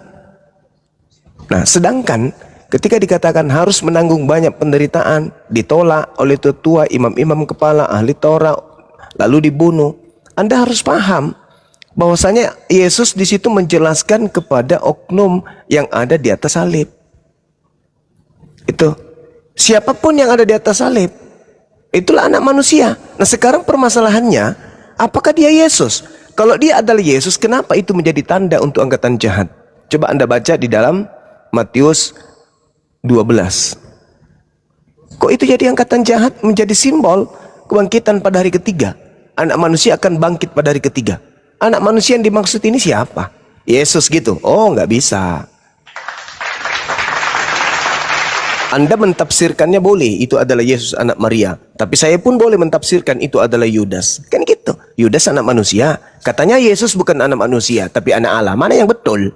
Nah, sedangkan ketika dikatakan harus menanggung banyak penderitaan, ditolak oleh tetua, imam-imam kepala, ahli Taurat, lalu dibunuh, Anda harus paham bahwasanya Yesus di situ menjelaskan kepada oknum yang ada di atas salib. Itu siapapun yang ada di atas salib, itulah anak manusia. Nah, sekarang permasalahannya, apakah dia Yesus? Kalau dia adalah Yesus, kenapa itu menjadi tanda untuk angkatan jahat? Coba Anda baca di dalam Matius 12. Kok itu jadi angkatan jahat, menjadi simbol kebangkitan pada hari ketiga? Anak manusia akan bangkit pada hari ketiga. Anak manusia yang dimaksud ini siapa? Yesus gitu? Oh, nggak bisa. Anda mentafsirkannya boleh, itu adalah Yesus anak Maria. Tapi saya pun boleh mentafsirkan itu adalah Yudas. Kan gitu. Yudas anak manusia. Katanya Yesus bukan anak manusia, tapi anak Allah. Mana yang betul?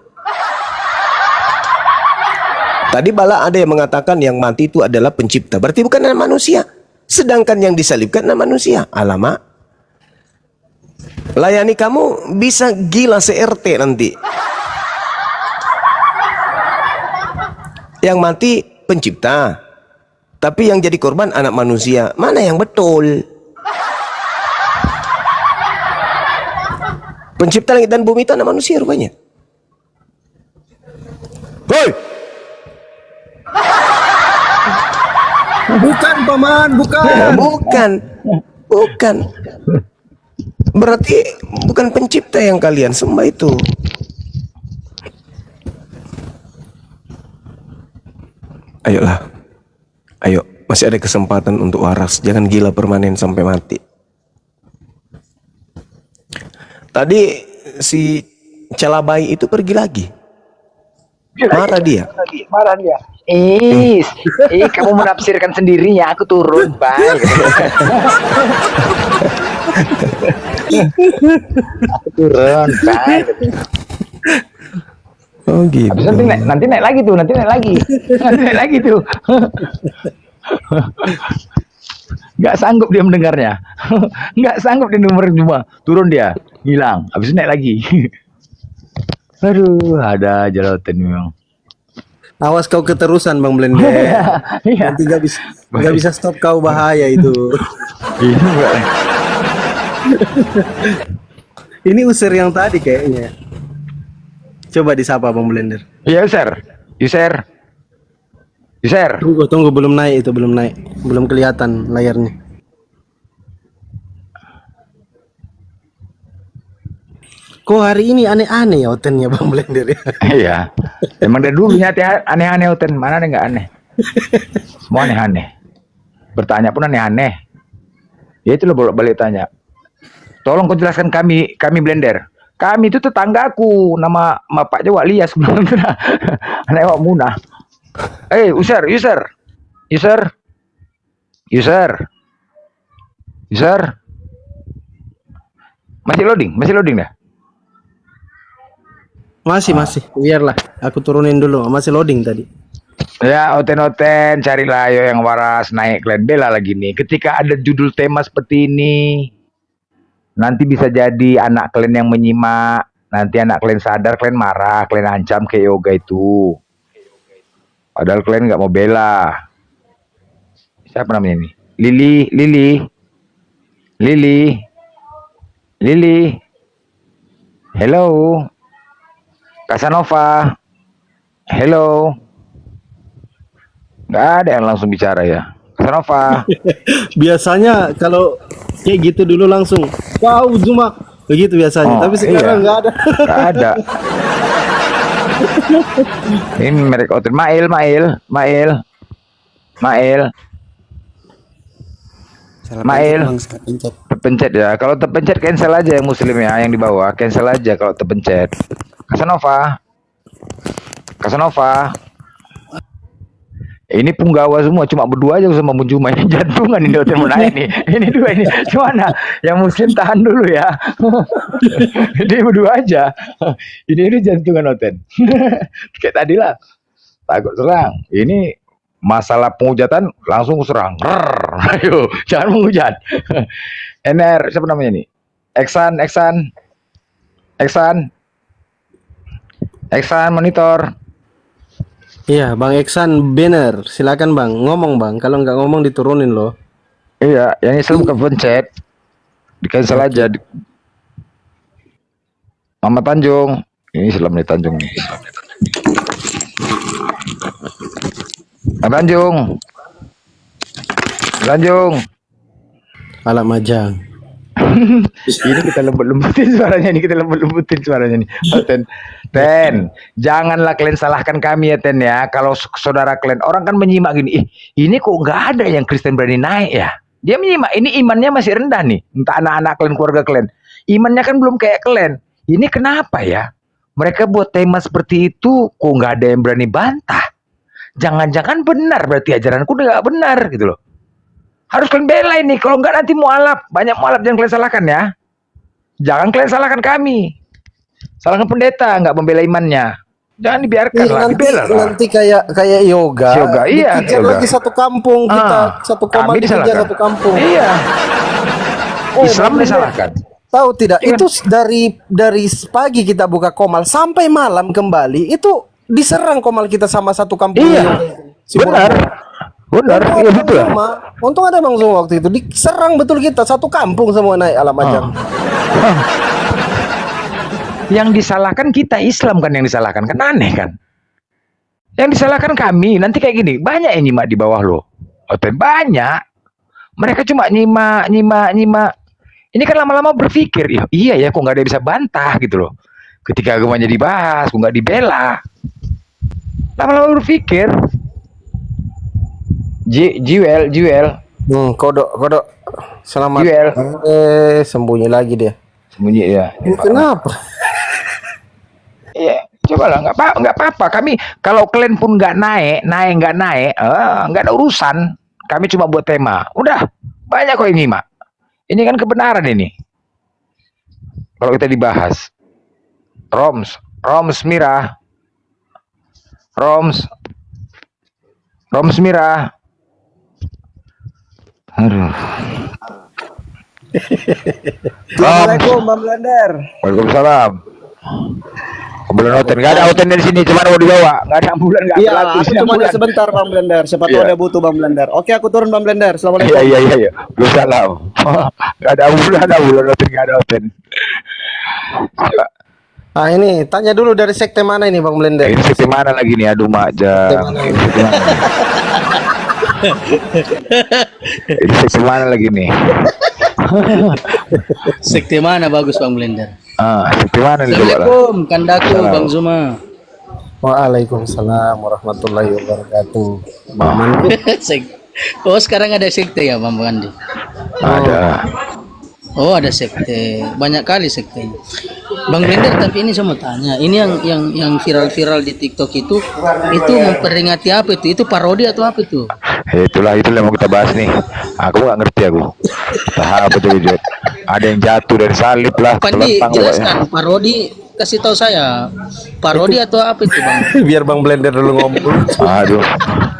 Tadi bala ada yang mengatakan yang mati itu adalah pencipta. Berarti bukan anak manusia. Sedangkan yang disalibkan anak manusia. Alamak. Layani kamu bisa gila se-RT nanti. Yang mati pencipta. Tapi yang jadi korban anak manusia. Mana yang betul? Pencipta langit dan bumi itu anak manusia rupanya. Hoi! Bukan, Paman, bukan. Bukan. Berarti bukan pencipta yang kalian sembah itu. Ayolah. Ayo, masih ada kesempatan untuk waras. Jangan gila permanen sampai mati. Tadi si Celabai itu pergi lagi. Marah dia. Kamu menafsirkan sendirinya, aku turun, Bang. Aku turun, Bang. Oh gitu. Habis nanti naik lagi tuh, nanti naik lagi tuh. Nggak sanggup dia mendengarnya. Nggak sanggup dia nomor cuma turun dia, hilang. Habis naik lagi. Aduh, ada jalatan memang. Awas kau keterusan, Bang Blender. Iya. Nanti nggak bisa stop kau, bahaya itu. Ini usir yang tadi kayaknya. Coba disapa Bang Blender. Iya, User. Tunggu, belum naik, belum kelihatan layarnya. Kok hari ini aneh-aneh ya Otennya Bang Blender ya? Iya. Emang dari dulunya aneh-aneh Oten, mana ada nggak aneh? Semua aneh-aneh. Bertanya pun aneh-aneh. Ya itu lo bolak-balik tanya. Tolong kau jelaskan kami blender. Kami itu tetanggaku, nama Pak Jawa Lias sebelum itu. Anak Wak Munah. User. Masih loading dah. Masih. Biarlah, aku turunin dulu. Masih loading tadi. Ya, oten carilah ayo yang waras naik kalian bela lagi nih. Ketika ada judul tema seperti ini, nanti bisa jadi anak kalian yang menyimak. Nanti anak kalian sadar, kalian marah, kalian ancam ke yoga itu. Padahal kalian nggak mau bela. Siapa namanya ini? Lili. Hello. Casanova. Hello. Nggak ada yang langsung bicara ya. Casanova. Biasanya kalau kayak gitu dulu langsung, wow Zuma, begitu biasanya. Tapi sekarang nggak ada. Nggak ada. Ini merek hotel. Mail. Terpencet ya. Kalau terpencet cancel aja yang muslim ya, yang di bawah cancel aja kalau terpencet. Casanova. Ini punggawa semua, cuma berdua aja sama Munjuma. Ini jantungan ini hotel mau naik nih. Ini dua ini. Gimana? Yang muslim tahan dulu ya. Ini berdua aja. Ini jantungan hotel. Kayak tadi lah. Takut serang. Ini masalah penghujatan langsung serang. Ayo, jangan menghujat. NR, siapa namanya ini? Eksan monitor. Iya, Bang Eksan banner. Silakan Bang, ngomong Bang. Kalau nggak ngomong diturunin loh. Iya, yang Islam bukan pencet. Di cancel aja. Mama Tanjung. Ini Islam nih Tanjung nih. Tanjung. Alam Majang. Ini kita lembut-lembutin suaranya nih. Ten, janganlah kalian salahkan kami ya Ten ya. Kalau saudara kalian, orang kan menyimak gini, ini kok nggak ada yang Kristen berani naik ya. Dia menyimak, ini imannya masih rendah nih. Entah anak-anak kalian, keluarga kalian, imannya kan belum kayak kalian. Ini kenapa ya? Mereka buat tema seperti itu, kok nggak ada yang berani bantah. Jangan-jangan benar, berarti ajaranku udah nggak benar gitu loh. Harus kalian bela ini, kalau nggak nanti mualaf. Banyak mualaf, jangan kalian salahkan ya. Jangan kalian salahkan kami. Salahkan pendeta, nggak membela imannya. Jangan dibiarkan lah, dibela lah. Nanti kayak yoga. Iya. Yoga. Lagi satu kampung kita, satu koma dikejar satu kampung. Iya. Islam disalahkan. Tahu tidak? Itu dari pagi kita buka komal sampai malam kembali itu diserang komal kita sama satu kampung. Iya. Benar, iya betul. Untung ada Bang Zuma waktu itu diserang betul kita satu kampung semua naik Alam Majang. Yang disalahkan kita Islam kan, yang disalahkan kan, aneh kan. Yang disalahkan kami. Nanti kayak gini, banyak yang nyimak di bawah lo. Banyak. Mereka cuma nyimak. Ini kan lama-lama berpikir, iya ya, kok nggak ada yang bisa bantah gitu loh. Ketika agamanya dibahas, kok nggak dibela. Lama-lama berpikir. Juel. Kodok. Selamat. Juel. Sembunyi lagi dia. Sembunyi ya. Kenapa? Iya, cobalah, nggak apa-apa. Kami kalau kalian pun nggak naik, nggak ada urusan. Kami cuma buat tema. Udah, banyak kok ini, Mak. Ini kan kebenaran ini. Kalau kita dibahas. Roms Mira. Aduh. Assalamualaikum Bang Blender. Waalaikumsalam. Ambulan hotel, nggak ada hotel dari sini, cuma mau dibawa, nggak ada ambulan, nggak ada lagu. Aku cuma sebentar Bang Blender, siapa tahu ada butuh Bang Blender. Oke, aku turun Bang Blender. Assalamualaikum. Iya. Waalaikumsalam. Nggak ada ambulan hotel, nggak ada hotel. Ini tanya dulu dari sekte mana ini Bang Blender? Ini sekte mana lagi nih? Aduh Maja. Ini sekte mana lagi nih? Sekte mana bagus Bang Blender? Sekte mana nih? Assalamualaikum, Kandaku Bang Zuma. Waalaikumsalam warahmatullahi wabarakatuh. Oh sekarang ada sekte ya Bang Andi? Ada. Oh, ada sekte. Banyak kali sektenya. Bang Blender, tapi ini saya mau tanya, ini yang viral-viral di TikTok itu memperingati apa itu? Itu parodi atau apa itu? Itulah yang mau kita bahas nih. Aku nggak ngerti aku. Tahap apa tuh Jod? Ada yang jatuh dari salib lah. Pandi, telentang jelaskan parodi, kasih tahu saya. Parodi atau apa itu, Bang? Biar Bang Blender dulu ngomong. Aduh,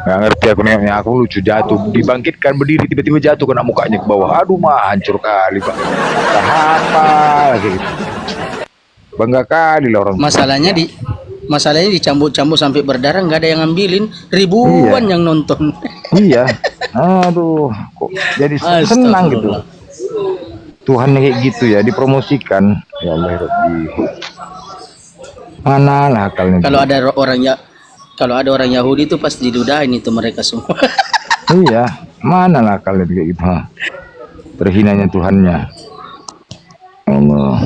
nggak ngerti aku nih. Aku lucu jatuh, dibangkitkan berdiri tiba-tiba jatuh kena mukanya ke bawah. Aduh mah hancur kali Pak. Apa lagi? Bangga kali lah orang. Masalahnya dicambuk-cambuk sampai berdarah, nggak ada yang ngambilin, ribuan yang nonton. Iya. Aduh, kok jadi senang gitu. Tuhan kayak gitu ya, dipromosikan. Ya Allah, Rabbi. Mana lah akalnya. Kalau ada orang Yahudi itu pasti didudain itu mereka semua. Iya, mana lah akalnya kayak gitu. Ha? Terhinanya Tuhannya. Allah.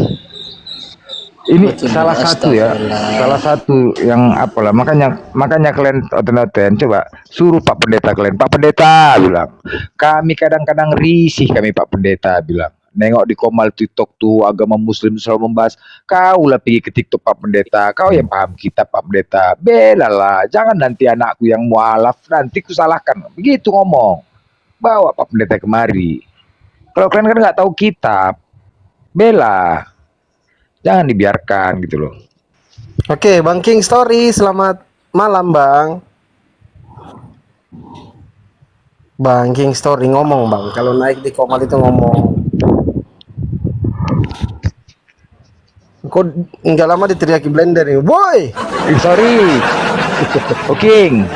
Ini Betul, salah satu ya, salah satu yang apalah, makanya kalian oten coba suruh Pak Pendeta kalian, Pak Pendeta bilang, kami kadang-kadang risih kami Pak Pendeta bilang, nengok di komal TikTok tuh agama Muslim selalu membahas, kau lah pergi ke TikTok Pak Pendeta, kau yang paham kita Pak Pendeta, bela lah, jangan nanti anakku yang mualaf nanti ku salahkan, begitu ngomong, bawa Pak Pendeta kemari, kalau kalian kan nggak tahu kitab, bela. Jangan dibiarkan gitu loh. Oke, Bang King Story, selamat malam Bang. Bang King Story ngomong Bang, kalau naik di komal itu ngomong. Kok nggak lama diteriaki Blender nih, boy. Sorry. Oh, King.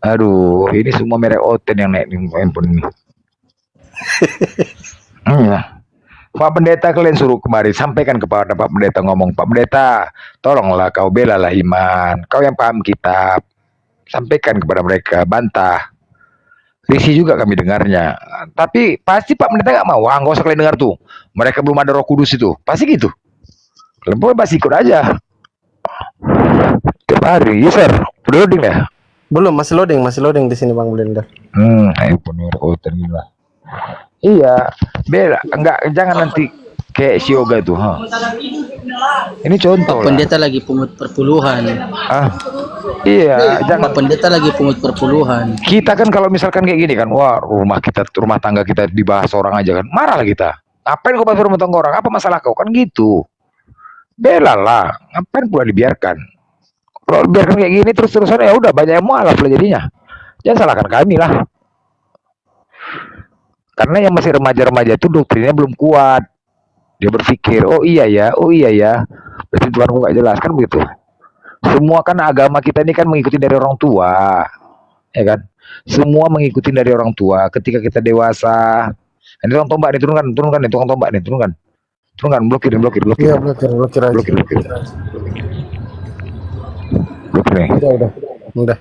Aduh, ini semua merek Oten yang naik di handphone ini. Iya. Pak Pendeta kalian suruh kemari, sampaikan kepada Pak Pendeta, ngomong, Pak Pendeta, tolonglah kau belalah iman, kau yang paham kitab, sampaikan kepada mereka, bantah. Risih juga kami dengarnya, tapi pasti Pak Pendeta nggak mau, nggak usah kalian dengar tuh, mereka belum ada Roh Kudus itu, pasti gitu. Kalian pun pasti ikut aja. Tiap hari, user, udah loading ya? Belum, masih loading di sini Bang Blender. iPhone Oten gila. Iya, bela, jangan nanti kayak si Yoga itu, ha. Ini contoh. Pak Pendeta lagi pungut perpuluhan. Iya, jangan. Pak Pendeta lagi pungut perpuluhan. Kita kan kalau misalkan kayak gini kan, wah rumah tangga kita dibahas orang aja kan, marah lah kita. Ngapain kau bahas rumah tangga orang? Apa masalah kau kan gitu? Bela lah, ngapain pula dibiarkan? Kalau biarkan kayak gini terus-terusan ya udah banyak yang mualaf lah jadinya. Jangan salahkan kami lah. Karena yang masih remaja-remaja itu doktrinnya belum kuat. Dia berpikir, oh iya ya, berarti Tuhanku nggak jelas, kan begitu. Semua kan agama kita ini kan mengikuti dari orang tua, ya kan? Semua mengikuti dari orang tua. Ketika kita dewasa, ini tukang tombak nih, turunkan nih, tukang tombak nih, turunkan, blokir. Iya, blokir aja. Blokir nih. Udah.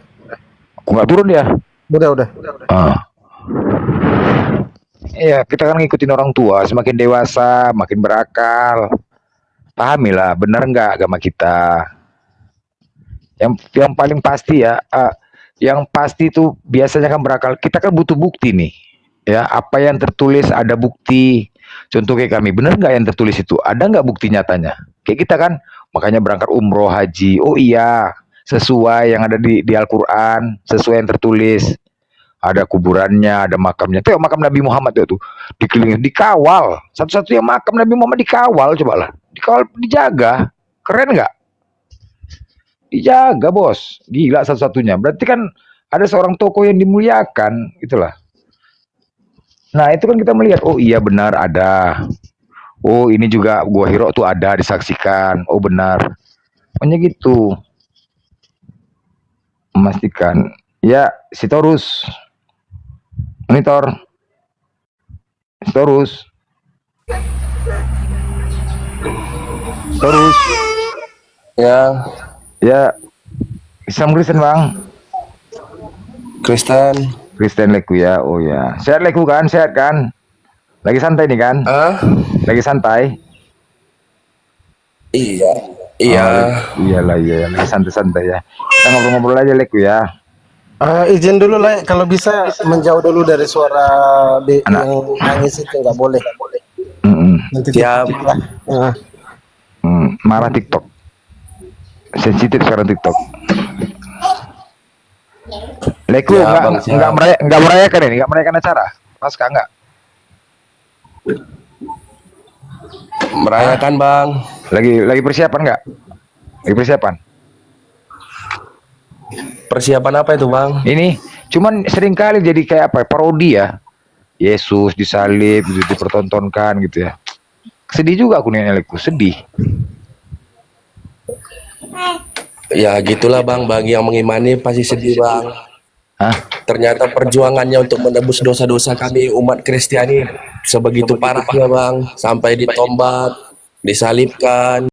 Aku nggak turun ya? Udah. Iya, kita kan ngikutin orang tua, semakin dewasa, makin berakal. Pahamilah, benar nggak agama kita? Yang paling pasti ya, yang pasti itu biasanya kan berakal. Kita kan butuh bukti nih, ya. Apa yang tertulis ada bukti. Contoh kayak kami, benar nggak yang tertulis itu? Ada nggak bukti nyatanya? Kayak kita kan, makanya berangkat umroh, haji. Oh iya, sesuai yang ada di Al-Quran, sesuai yang tertulis. Ada kuburannya, ada makamnya. Tengok makam Nabi Muhammad itu dikelilingi, dikawal. Satu-satunya makam Nabi Muhammad dikawal, cobalah. Dikawal, dijaga. Keren nggak? Dijaga, bos. Gila satu-satunya. Berarti kan ada seorang tokoh yang dimuliakan, itulah. Nah, itu kan kita melihat, oh iya benar ada. Oh, ini juga Gua Hiro tuh ada disaksikan. Oh, benar. Pokoknya gitu. Memastikan. Ya, Sitorus. Monitor. Terus. Ya. Islam Kristen bang. Kristen leku ya. Oh ya. Sehat leku kan? Sehat kan? Lagi santai nih kan? Lagi santai. Iya. Iyalah iya. Lagi santai-santai ya. Kita ngobrol-ngobrol aja leku ya. Izin dulu lah, kalau bisa menjauh dulu dari suara yang nangis itu nggak boleh. Nanti Siap. Marah TikTok. Sensitif sekarang TikTok. Leku Ya, Bang, siap. nggak merayakan ini, nggak merayakan acara. Pasca nggak? Merayakan Bang. Lagi persiapan nggak? Lagi persiapan. Persiapan apa itu Bang? Ini cuman sering kali jadi kayak apa? Parodi ya. Yesus disalib, gitu, dipertontonkan gitu ya. Sedih juga aku nih Leku, sedih. Ya gitulah Bang, bagi yang mengimani pasti sedih Bang. Ternyata perjuangannya untuk menebus dosa-dosa kami umat Kristiani sebegitu parahnya Bang, sampai ditombak, disalibkan.